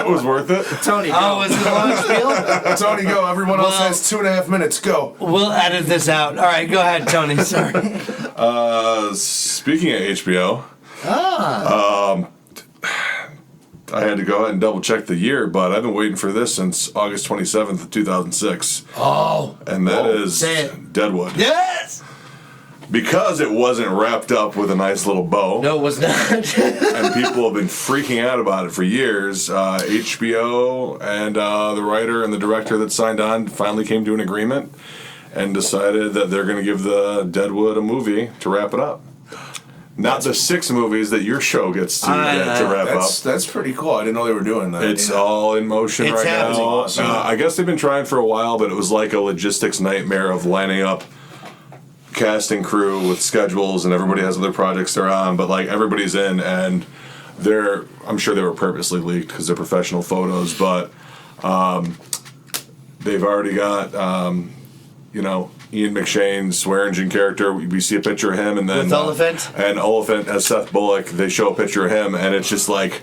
was worth it. Tony, go. Oh, is it a long spiel? Tony, go. Everyone else Well- has 2.5 minutes. Go. We'll edit this out. All right, go ahead, Tony. Sorry. Speaking of HBO, I had to go ahead and double check the year, but I've been waiting for this since August 27th of 2006. Oh, And that is Say it. Deadwood. yes. Because it wasn't wrapped up with a nice little bow. No, it was not. And people have been freaking out about it for years. HBO and the writer and the director that signed on finally came to an agreement and decided that they're going to give the Deadwood a movie to wrap it up. Not the 6 movies that your show gets to wrap up. That's pretty cool. I didn't know they were doing that. It's all in motion It's right happening. now. Awesome. I guess they've been trying for a while, but it was like a logistics nightmare of lining up casting crew with schedules, and everybody has other projects they're on, but like everybody's in, and I'm sure they were purposely leaked because they're professional photos, but they've already got Ian McShane's Swearingen character. We see a picture of him, and then With Oliphant? and Oliphant as Seth Bullock. They show a picture of him, and it's just like,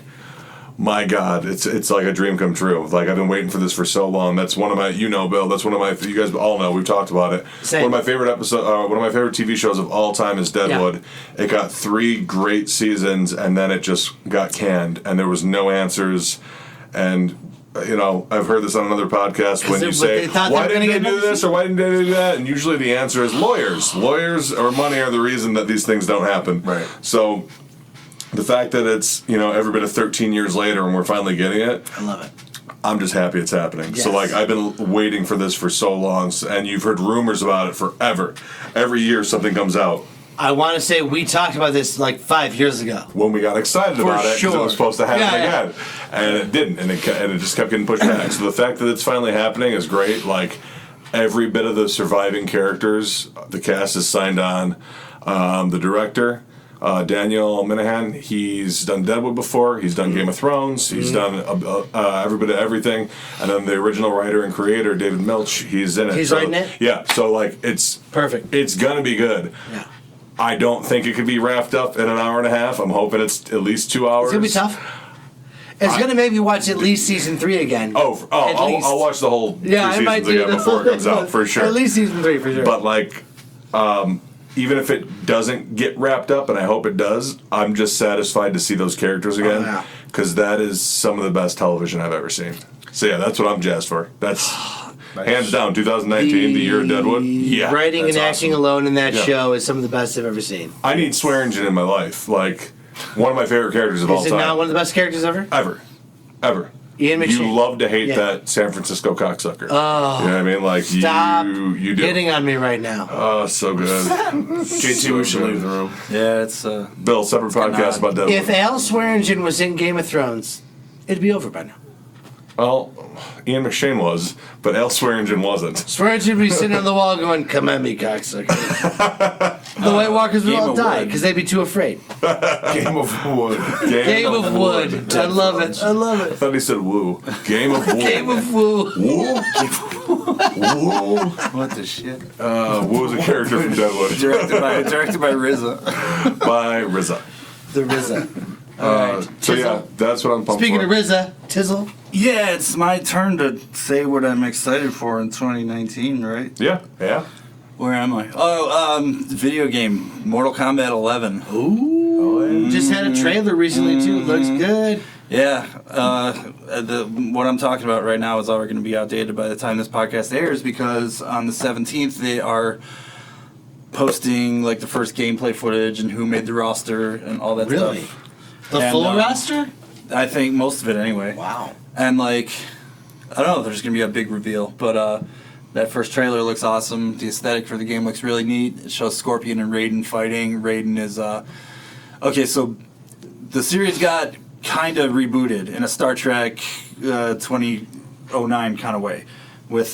my God, it's like a dream come true. Like, I've been waiting for this for so long. That's one of my, Bill. That's one of my. You guys all know. We've talked about it. Same. One of my favorite one of my favorite TV shows of all time is Deadwood. It got 3 great seasons, and then it just got canned, and there was no answers. And I've heard this on another podcast when it- you say, they thought they why were didn't gonna they get do another this or why didn't they do that? And usually the answer is lawyers. Lawyers or money are the reason that these things don't happen. Right. So the fact that it's, every bit of 13 years later and we're finally getting it, I love it. I'm just happy it's happening. So, Yes. I've been waiting for this for so long, and you've heard rumors about it forever. Every year something comes out. I want to say we talked about this like 5 years ago. When we got excited For about it, 'cause it sure. was supposed to happen Yeah, again, and it didn't, and it just kept getting pushed back. So the fact that it's finally happening is great. Like, every bit of the surviving characters, the cast is signed on. The director, Daniel Minahan, he's done Deadwood before. He's done Game of Thrones. He's done every bit of everything. And then the original writer and creator, David Milch, he's in it. He's writing it? Yeah. So it's Perfect. It's gonna be good. Yeah. I don't think it could be wrapped up in an hour and a half. I'm hoping it's at least 2 hours. It's gonna be tough. It's gonna make me watch at least season 3 again. At least. I'll watch the whole Yeah, I 3 might seasons do again that. before it comes out for sure. At least season 3 for sure. But even if it doesn't get wrapped up, and I hope it does, I'm just satisfied to see those characters again yeah. because that is some of the best television I've ever seen. So yeah, that's what I'm jazzed for. That's hands down 2019, the year of Deadwood. Yeah, writing and that's acting awesome. alone in that Yeah. show is some of the best I've ever seen. I need Swearingen in my life. Like, one of my favorite characters of all Is it time. not one of the best characters ever? Ever. Ian McShane. You love to hate Yeah. that San Francisco cocksucker. Oh, you know what I mean? Like, Stop you do. getting on me right now. Oh, so good. JT, we should leave the room. Yeah, it's Bill, separate podcast about Deadwood. If Al Swearingen was in Game of Thrones, it'd be over by now. Well, Ian McShane was, but Al Swearingen wasn't. Swearingen would be sitting on the wall going, "Come at me, cocksucker." The White Walkers would Game all of die Wood. because they'd be too afraid. Game of Wood. Game of Wood. I love it. I love I it. thought he said woo. Game of Wood. Game of Woo. Woo? Woo? what the shit. Woo is a character from Deadwood Directed by RZA. by RZA. The RZA. All right. So yeah, that's what I'm pumped Speaking for. of RZA, Tizzle. Yeah, it's my turn to say what I'm excited for in 2019, right? Yeah. Where am I? Oh, video game, Mortal Kombat 11. Ooh. Just had a trailer recently too. Looks good. Yeah, what I'm talking about right now is already going to be outdated by the time this podcast airs because on the 17th they are posting like the first gameplay footage and who made the roster and all that Really? stuff. The And, full roster? I think most of it anyway. Wow. And like, I don't know, there's gonna be a big reveal, but that first trailer looks awesome. The aesthetic for the game looks really neat. It shows Scorpion and Raiden fighting. Raiden is okay. So the series got kind of rebooted in a Star Trek 2009 kind of way, with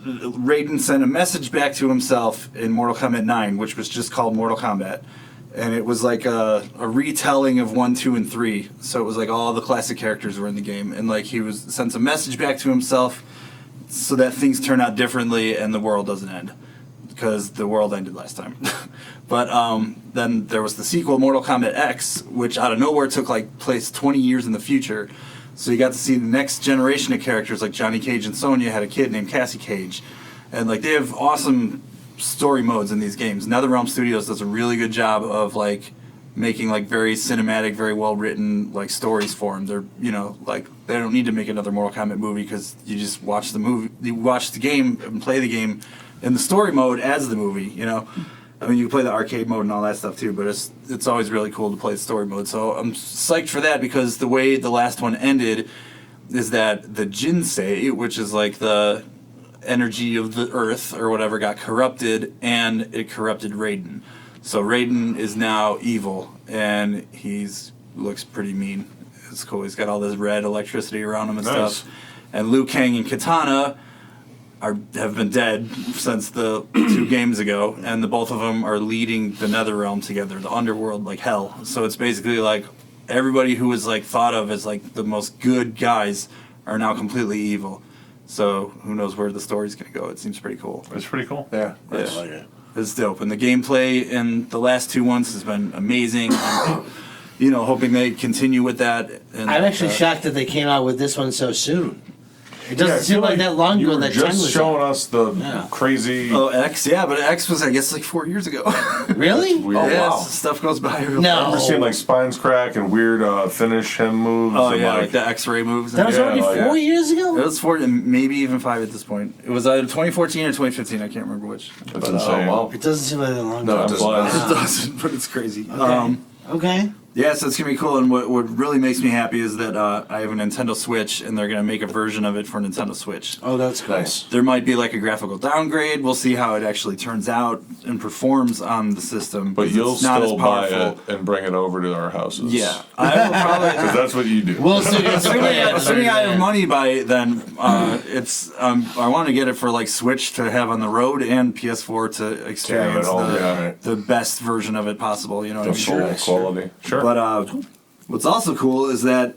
Raiden sent a message back to himself in Mortal Kombat 9, which was just called Mortal Kombat. And it was like a retelling of 1, 2, and 3. So it was like all the classic characters were in the game. And like he sends a message back to himself so that things turn out differently and the world doesn't end. Because the world ended last time. But then there was the sequel, Mortal Kombat X, which out of nowhere took like place 20 years in the future. So you got to see the next generation of characters like Johnny Cage and Sonya had a kid named Cassie Cage. And like they have awesome story modes in these games. NetherRealm Studios does a really good job of like making like very cinematic, very well written like stories for them. They're like they don't need to make another Mortal Kombat movie because you just watch the movie, you watch the game and play the game in the story mode as the movie. I mean, you can play the arcade mode and all that stuff too, but it's always really cool to play the story mode. So I'm psyched for that because the way the last one ended is that the Jinsei, which is like the energy of the earth or whatever, got corrupted and it corrupted Raiden. So Raiden is now evil and looks pretty mean. It's cool. He's got all this red electricity around him and Nice. stuff. And Liu Kang and Kitana have been dead since the 2 games ago, and the both of them are leading the NetherRealm together, the underworld, like hell. So it's basically like everybody who was like thought of as like the most good guys are now completely evil. So who knows where the story's gonna go? It seems pretty cool. It's pretty cool. Yeah. Yeah. It's dope, and the gameplay in the last 2 months has been amazing. I'm, hoping they continue with that. And, I'm actually shocked that they came out with this one so soon. It doesn't I seem feel like that long you ago were that 10 just was showing out. us the Yeah. crazy. Oh, X, yeah, but X was, I guess, like 4 years ago. Really? Weird. Yeah, wow. stuff goes by real No. I remember fast. seeing like spines crack and weird finish him moves. Oh, and yeah, like, like the X-ray moves. That was Yeah, already like- 4 years ago? It was 4, and maybe even 5 at this point. It was either 2014 or 2015. I can't remember which. That's But, insane. wow. It doesn't seem like that long No, ago. it doesn't. flies. It doesn't, but it's crazy. Okay. Yeah, so it's gonna be cool. And what really makes me happy is that I have a Nintendo Switch, and they're gonna make a version of it for Nintendo Switch. Oh, that's cool. Nice. There might be like a graphical downgrade. We'll see how it actually turns out and performs on the system. But 'cause you'll it's not as still buy powerful. it and bring it over to our houses. Yeah, I will probably. Because that's what you do. We'll see. Assuming I have money by then, it's I want to get it for like Switch to have on the road and PS4 to experience home, the, yeah, right. the best version of it possible. You know what I mean? Full quality. Sure. But what's also cool is that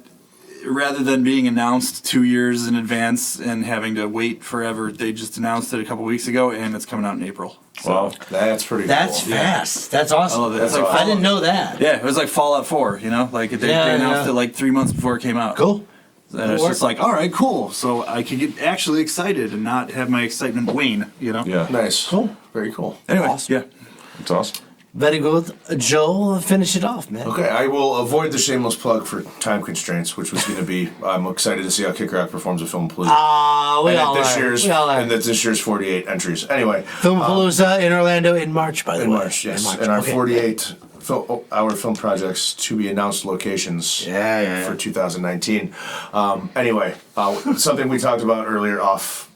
rather than being announced 2 years in advance and having to wait forever, they just announced it a couple weeks ago, and it's coming out in April. Wow. That's pretty That's cool. fast. That's awesome. I love it. It's like I didn't know that. Yeah, it was like Fallout 4. Like they Yeah, announced yeah. it like 3 months before it came out. Cool. And it's just like, all right, cool. So I can get actually excited and not have my excitement wane. Yeah. Nice. Cool. Very cool. Anyway, Awesome. yeah. It's awesome. Very good. Joel, finish it off, man. Okay, I will avoid the shameless plug for time constraints, which was going to be. I'm excited to see how Kick Rock performs at Filmapalooza. We and all that this are. year's We all are. and that this year's 48 entries. Anyway, Filmapalooza in Orlando in March, by the in way. March, yes, In March. and our Okay. 48 our film projects to be announced locations Yeah. for 2019. Anyway, something we talked about earlier off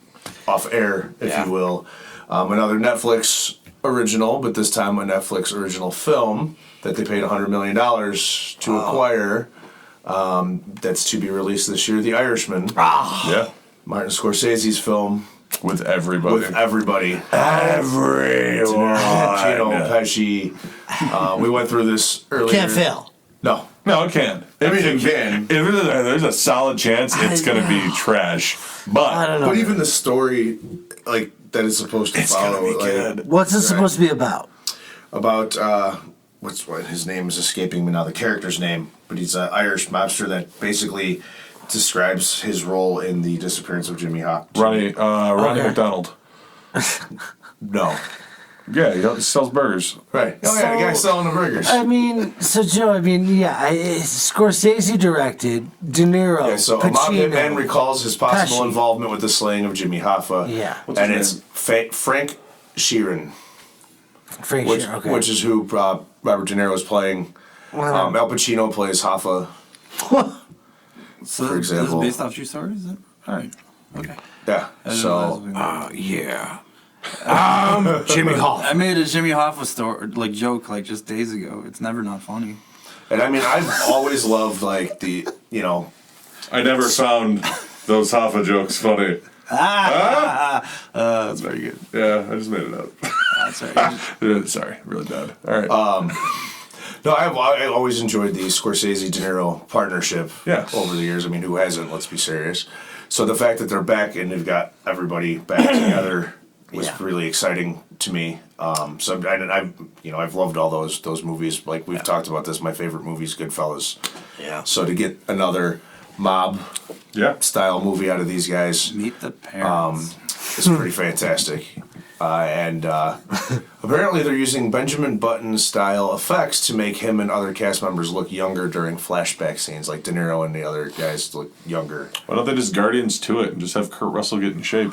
air, if Yeah. you will. Another Netflix original, but this time a Netflix original film that they paid $100 million to acquire. That's to be released this year. The Irishman, Yeah. Martin Scorsese's film With everybody. with everybody. everyone. Gino Pesci. We went through this earlier. Can't fail. No. No, it can. I mean, it can. If there's a solid chance it's going to be trash. But I don't know. But even the story, like, that it's supposed to it's follow, going to be like, good. What's this supposed to be about? about, what his name is escaping me now, the character's name, but he's an Irish mobster that basically describes his role in the disappearance of Jimmy Hoffa. Ronnie Okay. McDonald. No. Yeah, he sells burgers. Right. Oh, yeah, the guy selling the burgers. I mean, so Joe, Scorsese directed, De Niro, Yeah, so a mob Pacino. hitman recalls his possible Pesci. involvement with the slaying of Jimmy Hoffa. Yeah. What's And his it's Frank Sheeran, Frank which, Sheeran, okay. which is who Robert De Niro is playing. Al Pacino plays Hoffa. So For example. this is based off true stories? Is it? All right. Okay. Yeah. So yeah. Jimmy Hoffa. I made a Jimmy Hoffa story, joke just days ago. It's never not funny. and I mean I've always loved like the I never found those Hoffa jokes funny. That's very good. Yeah, I just made it up. That's right. Sorry, really bad. All right. No, I always enjoyed the Scorsese De Niro partnership Yeah. over the years. I mean, who hasn't? Let's be serious. So the fact that they're back and they've got everybody back together was Yeah. really exciting to me. So I've loved all those movies. Like we've talked about this, my favorite movie is Goodfellas. Yeah. So to get another mob yeah. style movie out of these guys Meet the parents. is pretty fantastic. And apparently they're using Benjamin Button style effects to make him and other cast members look younger during flashback scenes. Like De Niro and the other guys look younger, Why don't they just Guardians to it and just have Kurt Russell get in shape?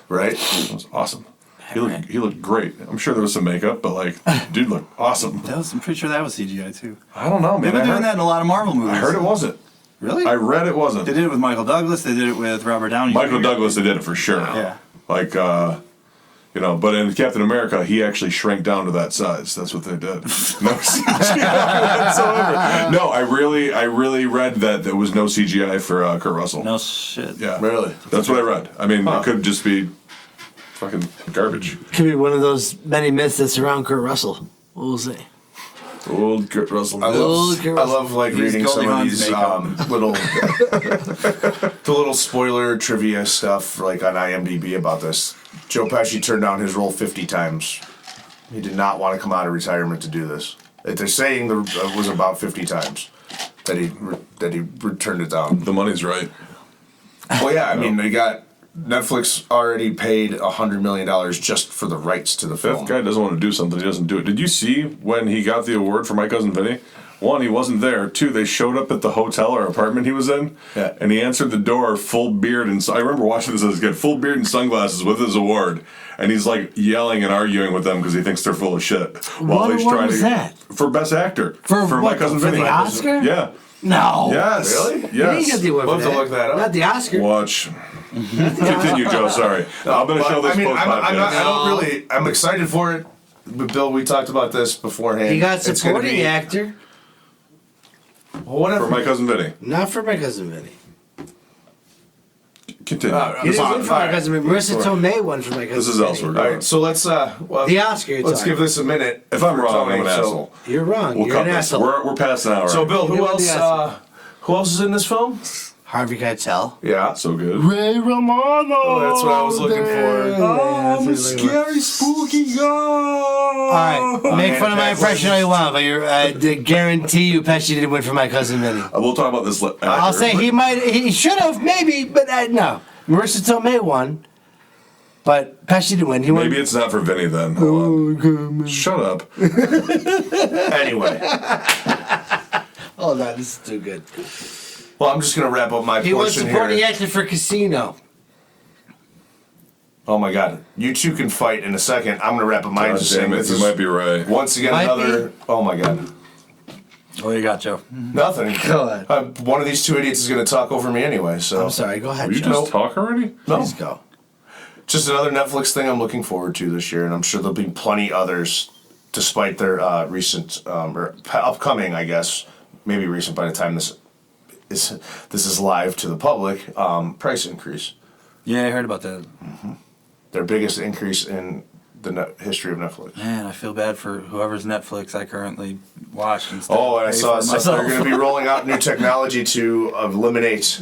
right? That was awesome. He looked great. I'm sure there was some makeup, but dude looked awesome. I'm pretty sure that was CGI too. I don't know, man. They've been I doing heard, that in a lot of Marvel movies. I heard it wasn't. Really? I read it wasn't. They did it with Michael Douglas. They did it with Robert Downey. Michael Jr. Douglas, they did it for sure. Yeah. But in Captain America, he actually shrank down to that size. That's what they did. No CGI whatsoever. No, I really read that there was no CGI for Kurt Russell. No shit. Yeah. Really? That's what I read. I mean, it could just be fucking garbage. Could be one of those many myths that surround Kurt Russell. We'll see. Old Kurt Russell. I Dips. love like He's reading some Goldie of Hawn's these makeup. little the little spoiler trivia stuff like on IMDb about this. Joe Pesci turned down his role 50 times. He did not want to come out of retirement to do this. They're saying it was about 50 times that he returned it down. The money's right. Well, yeah, I mean they got Netflix already paid $100 million just for the rights to the If film. that guy doesn't want to do something, he doesn't do it. Did you see when he got the award for My Cousin Vinny? One, he wasn't there. Two, they showed up at the hotel or apartment he was in, Yeah. and he answered the door full beard and I remember watching this as a kid, full beard and sunglasses with his award, and he's like yelling and arguing with them because he thinks they're full of shit. What award was that? For Best Actor For My what, Cousin for Vinny. the Oscar? Yeah. No. Yes. Really? He Yes. didn't get the award We'll for have to that. look that up. Not the Oscar. Watch. Continue, Joe. Sorry. I'm going to show this I mean, post podcast. I'm excited for it. But Bill, we talked about this beforehand. He got It's gonna supporting be- actor, Well, whatever. For My Cousin Vinny. not for My Cousin Vinny. Continue. He didn't win for My Alright. Cousin Vinny. Marissa Tomei won for My Cousin This is Vinny. elsewhere. All right, so let's well, The Oscar you're let's talking give this a minute. If I'm for wrong, Tony, I'm an so- asshole. You're wrong. We'll You're cut an this. asshole. We're past an hour. So, Bill, You who were the else? asshole. Who else is in this film? Harvey Keitel. Yeah. So good. Ray Romano. Oh, that's what I was looking for. Oh, I'm a scary, spooky guy. All right, make fun of my impression all you want, but I guarantee you Pesci didn't win for My Cousin Vinny. We'll talk about this later. I'll say he should have, maybe, but no. Marissa Tomei won, but Pesci didn't win. He won. Maybe it's not for Vinny then. Hold on. Shut up. Anyway, Oh, no, this is too good. well, I'm just gonna wrap up my He was portion supporting here. actor for Casino. Oh my God, you two can fight in a second. I'm gonna wrap up mine. God Just damn saying it, this you is might be right. once again Might another. Oh my God, What do you got, Joe? nothing. Go ahead. One of these two idiots is gonna talk over me anyway. So I'm sorry. Go ahead. Will you Joe. just talk already? no, Please go. just another Netflix thing I'm looking forward to this year, and I'm sure there'll be plenty others, despite their recent or upcoming, I guess, maybe recent by the time this is live to the public. Price increase, Yeah, I heard about that. their biggest increase in the history of Netflix. Man, I feel bad for whoever's Netflix I currently watch. Instead Oh, and I pay saw for stuff they're going to be rolling out new technology to eliminate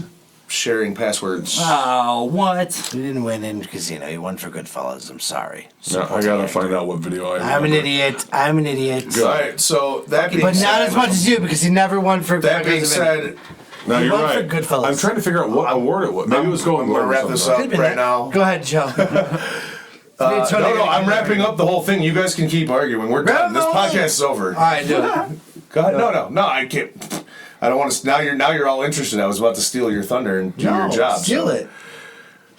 sharing passwords. Oh, what? He didn't win in Casino. He won for Goodfellas. I'm sorry. No, I gotta find out what video I I'm an remember. idiot. I'm an idiot. All right, so that being But said, not as much as you because he never won for That being Cousin Vinny. said, No, He you're won for right. Goodfellas. I'm trying to figure out what award it was. Maybe it was going. I'm going to wrap this up Could've been right that. now. Go ahead, Joe. No, I'm wrapping up the whole thing. You guys can keep arguing. We're done. This podcast is over. All right, do it. Go ahead. No, I can't. I don't want to. Now you're all interested. I was about to steal your thunder and do your job. Steal so. it.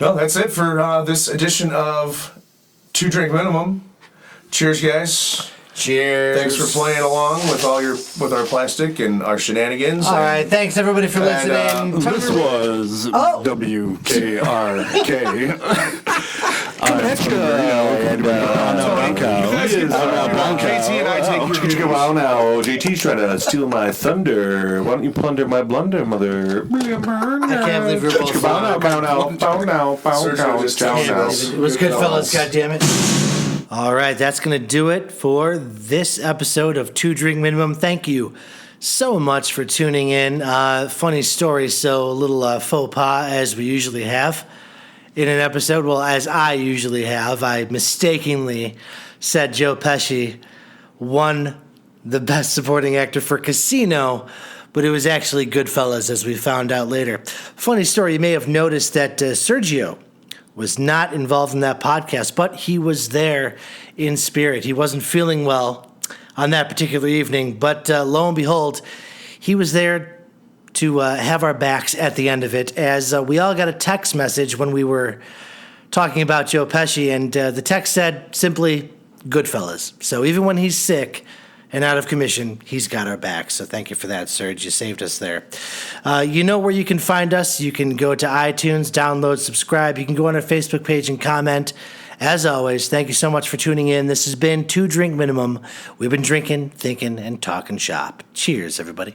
No, that's it for this edition of 2 Drink Minimum. Cheers, guys. Cheers. Thanks for playing along with our plastic and our shenanigans. All right, thanks everybody for And, listening. This was Oh. WKRK. JT and I take your cues. Wow, now JT's trying to steal my thunder. Why don't you plunder my blunder, mother? I can't believe we're both Bow now, bow now, bow now, bow Sergio now, just bow told now. us. It was good, fellas. God damn it. All right, that's going to do it for this episode of 2 Drink Minimum. Thank you so much for tuning in. Funny story, so a little faux pas as we usually have in an episode. Well, as I usually have, I mistakenly said Joe Pesci won the Best Supporting Actor for Casino, but it was actually Goodfellas, as we found out later. Funny story, you may have noticed that Sergio was not involved in that podcast, but he was there in spirit. He wasn't feeling well on that particular evening, but lo and behold, he was there to have our backs at the end of it, as we all got a text message when we were talking about Joe Pesci, and the text said simply, Goodfellas. So even when he's sick and out of commission, he's got our back. So thank you for that, Serge. You saved us there. You know where you can find us. You can go to iTunes, download, subscribe. You can go on our Facebook page and comment. As always, thank you so much for tuning in. This has been 2 Drink Minimum. We've been drinking, thinking, and talking shop. Cheers, everybody.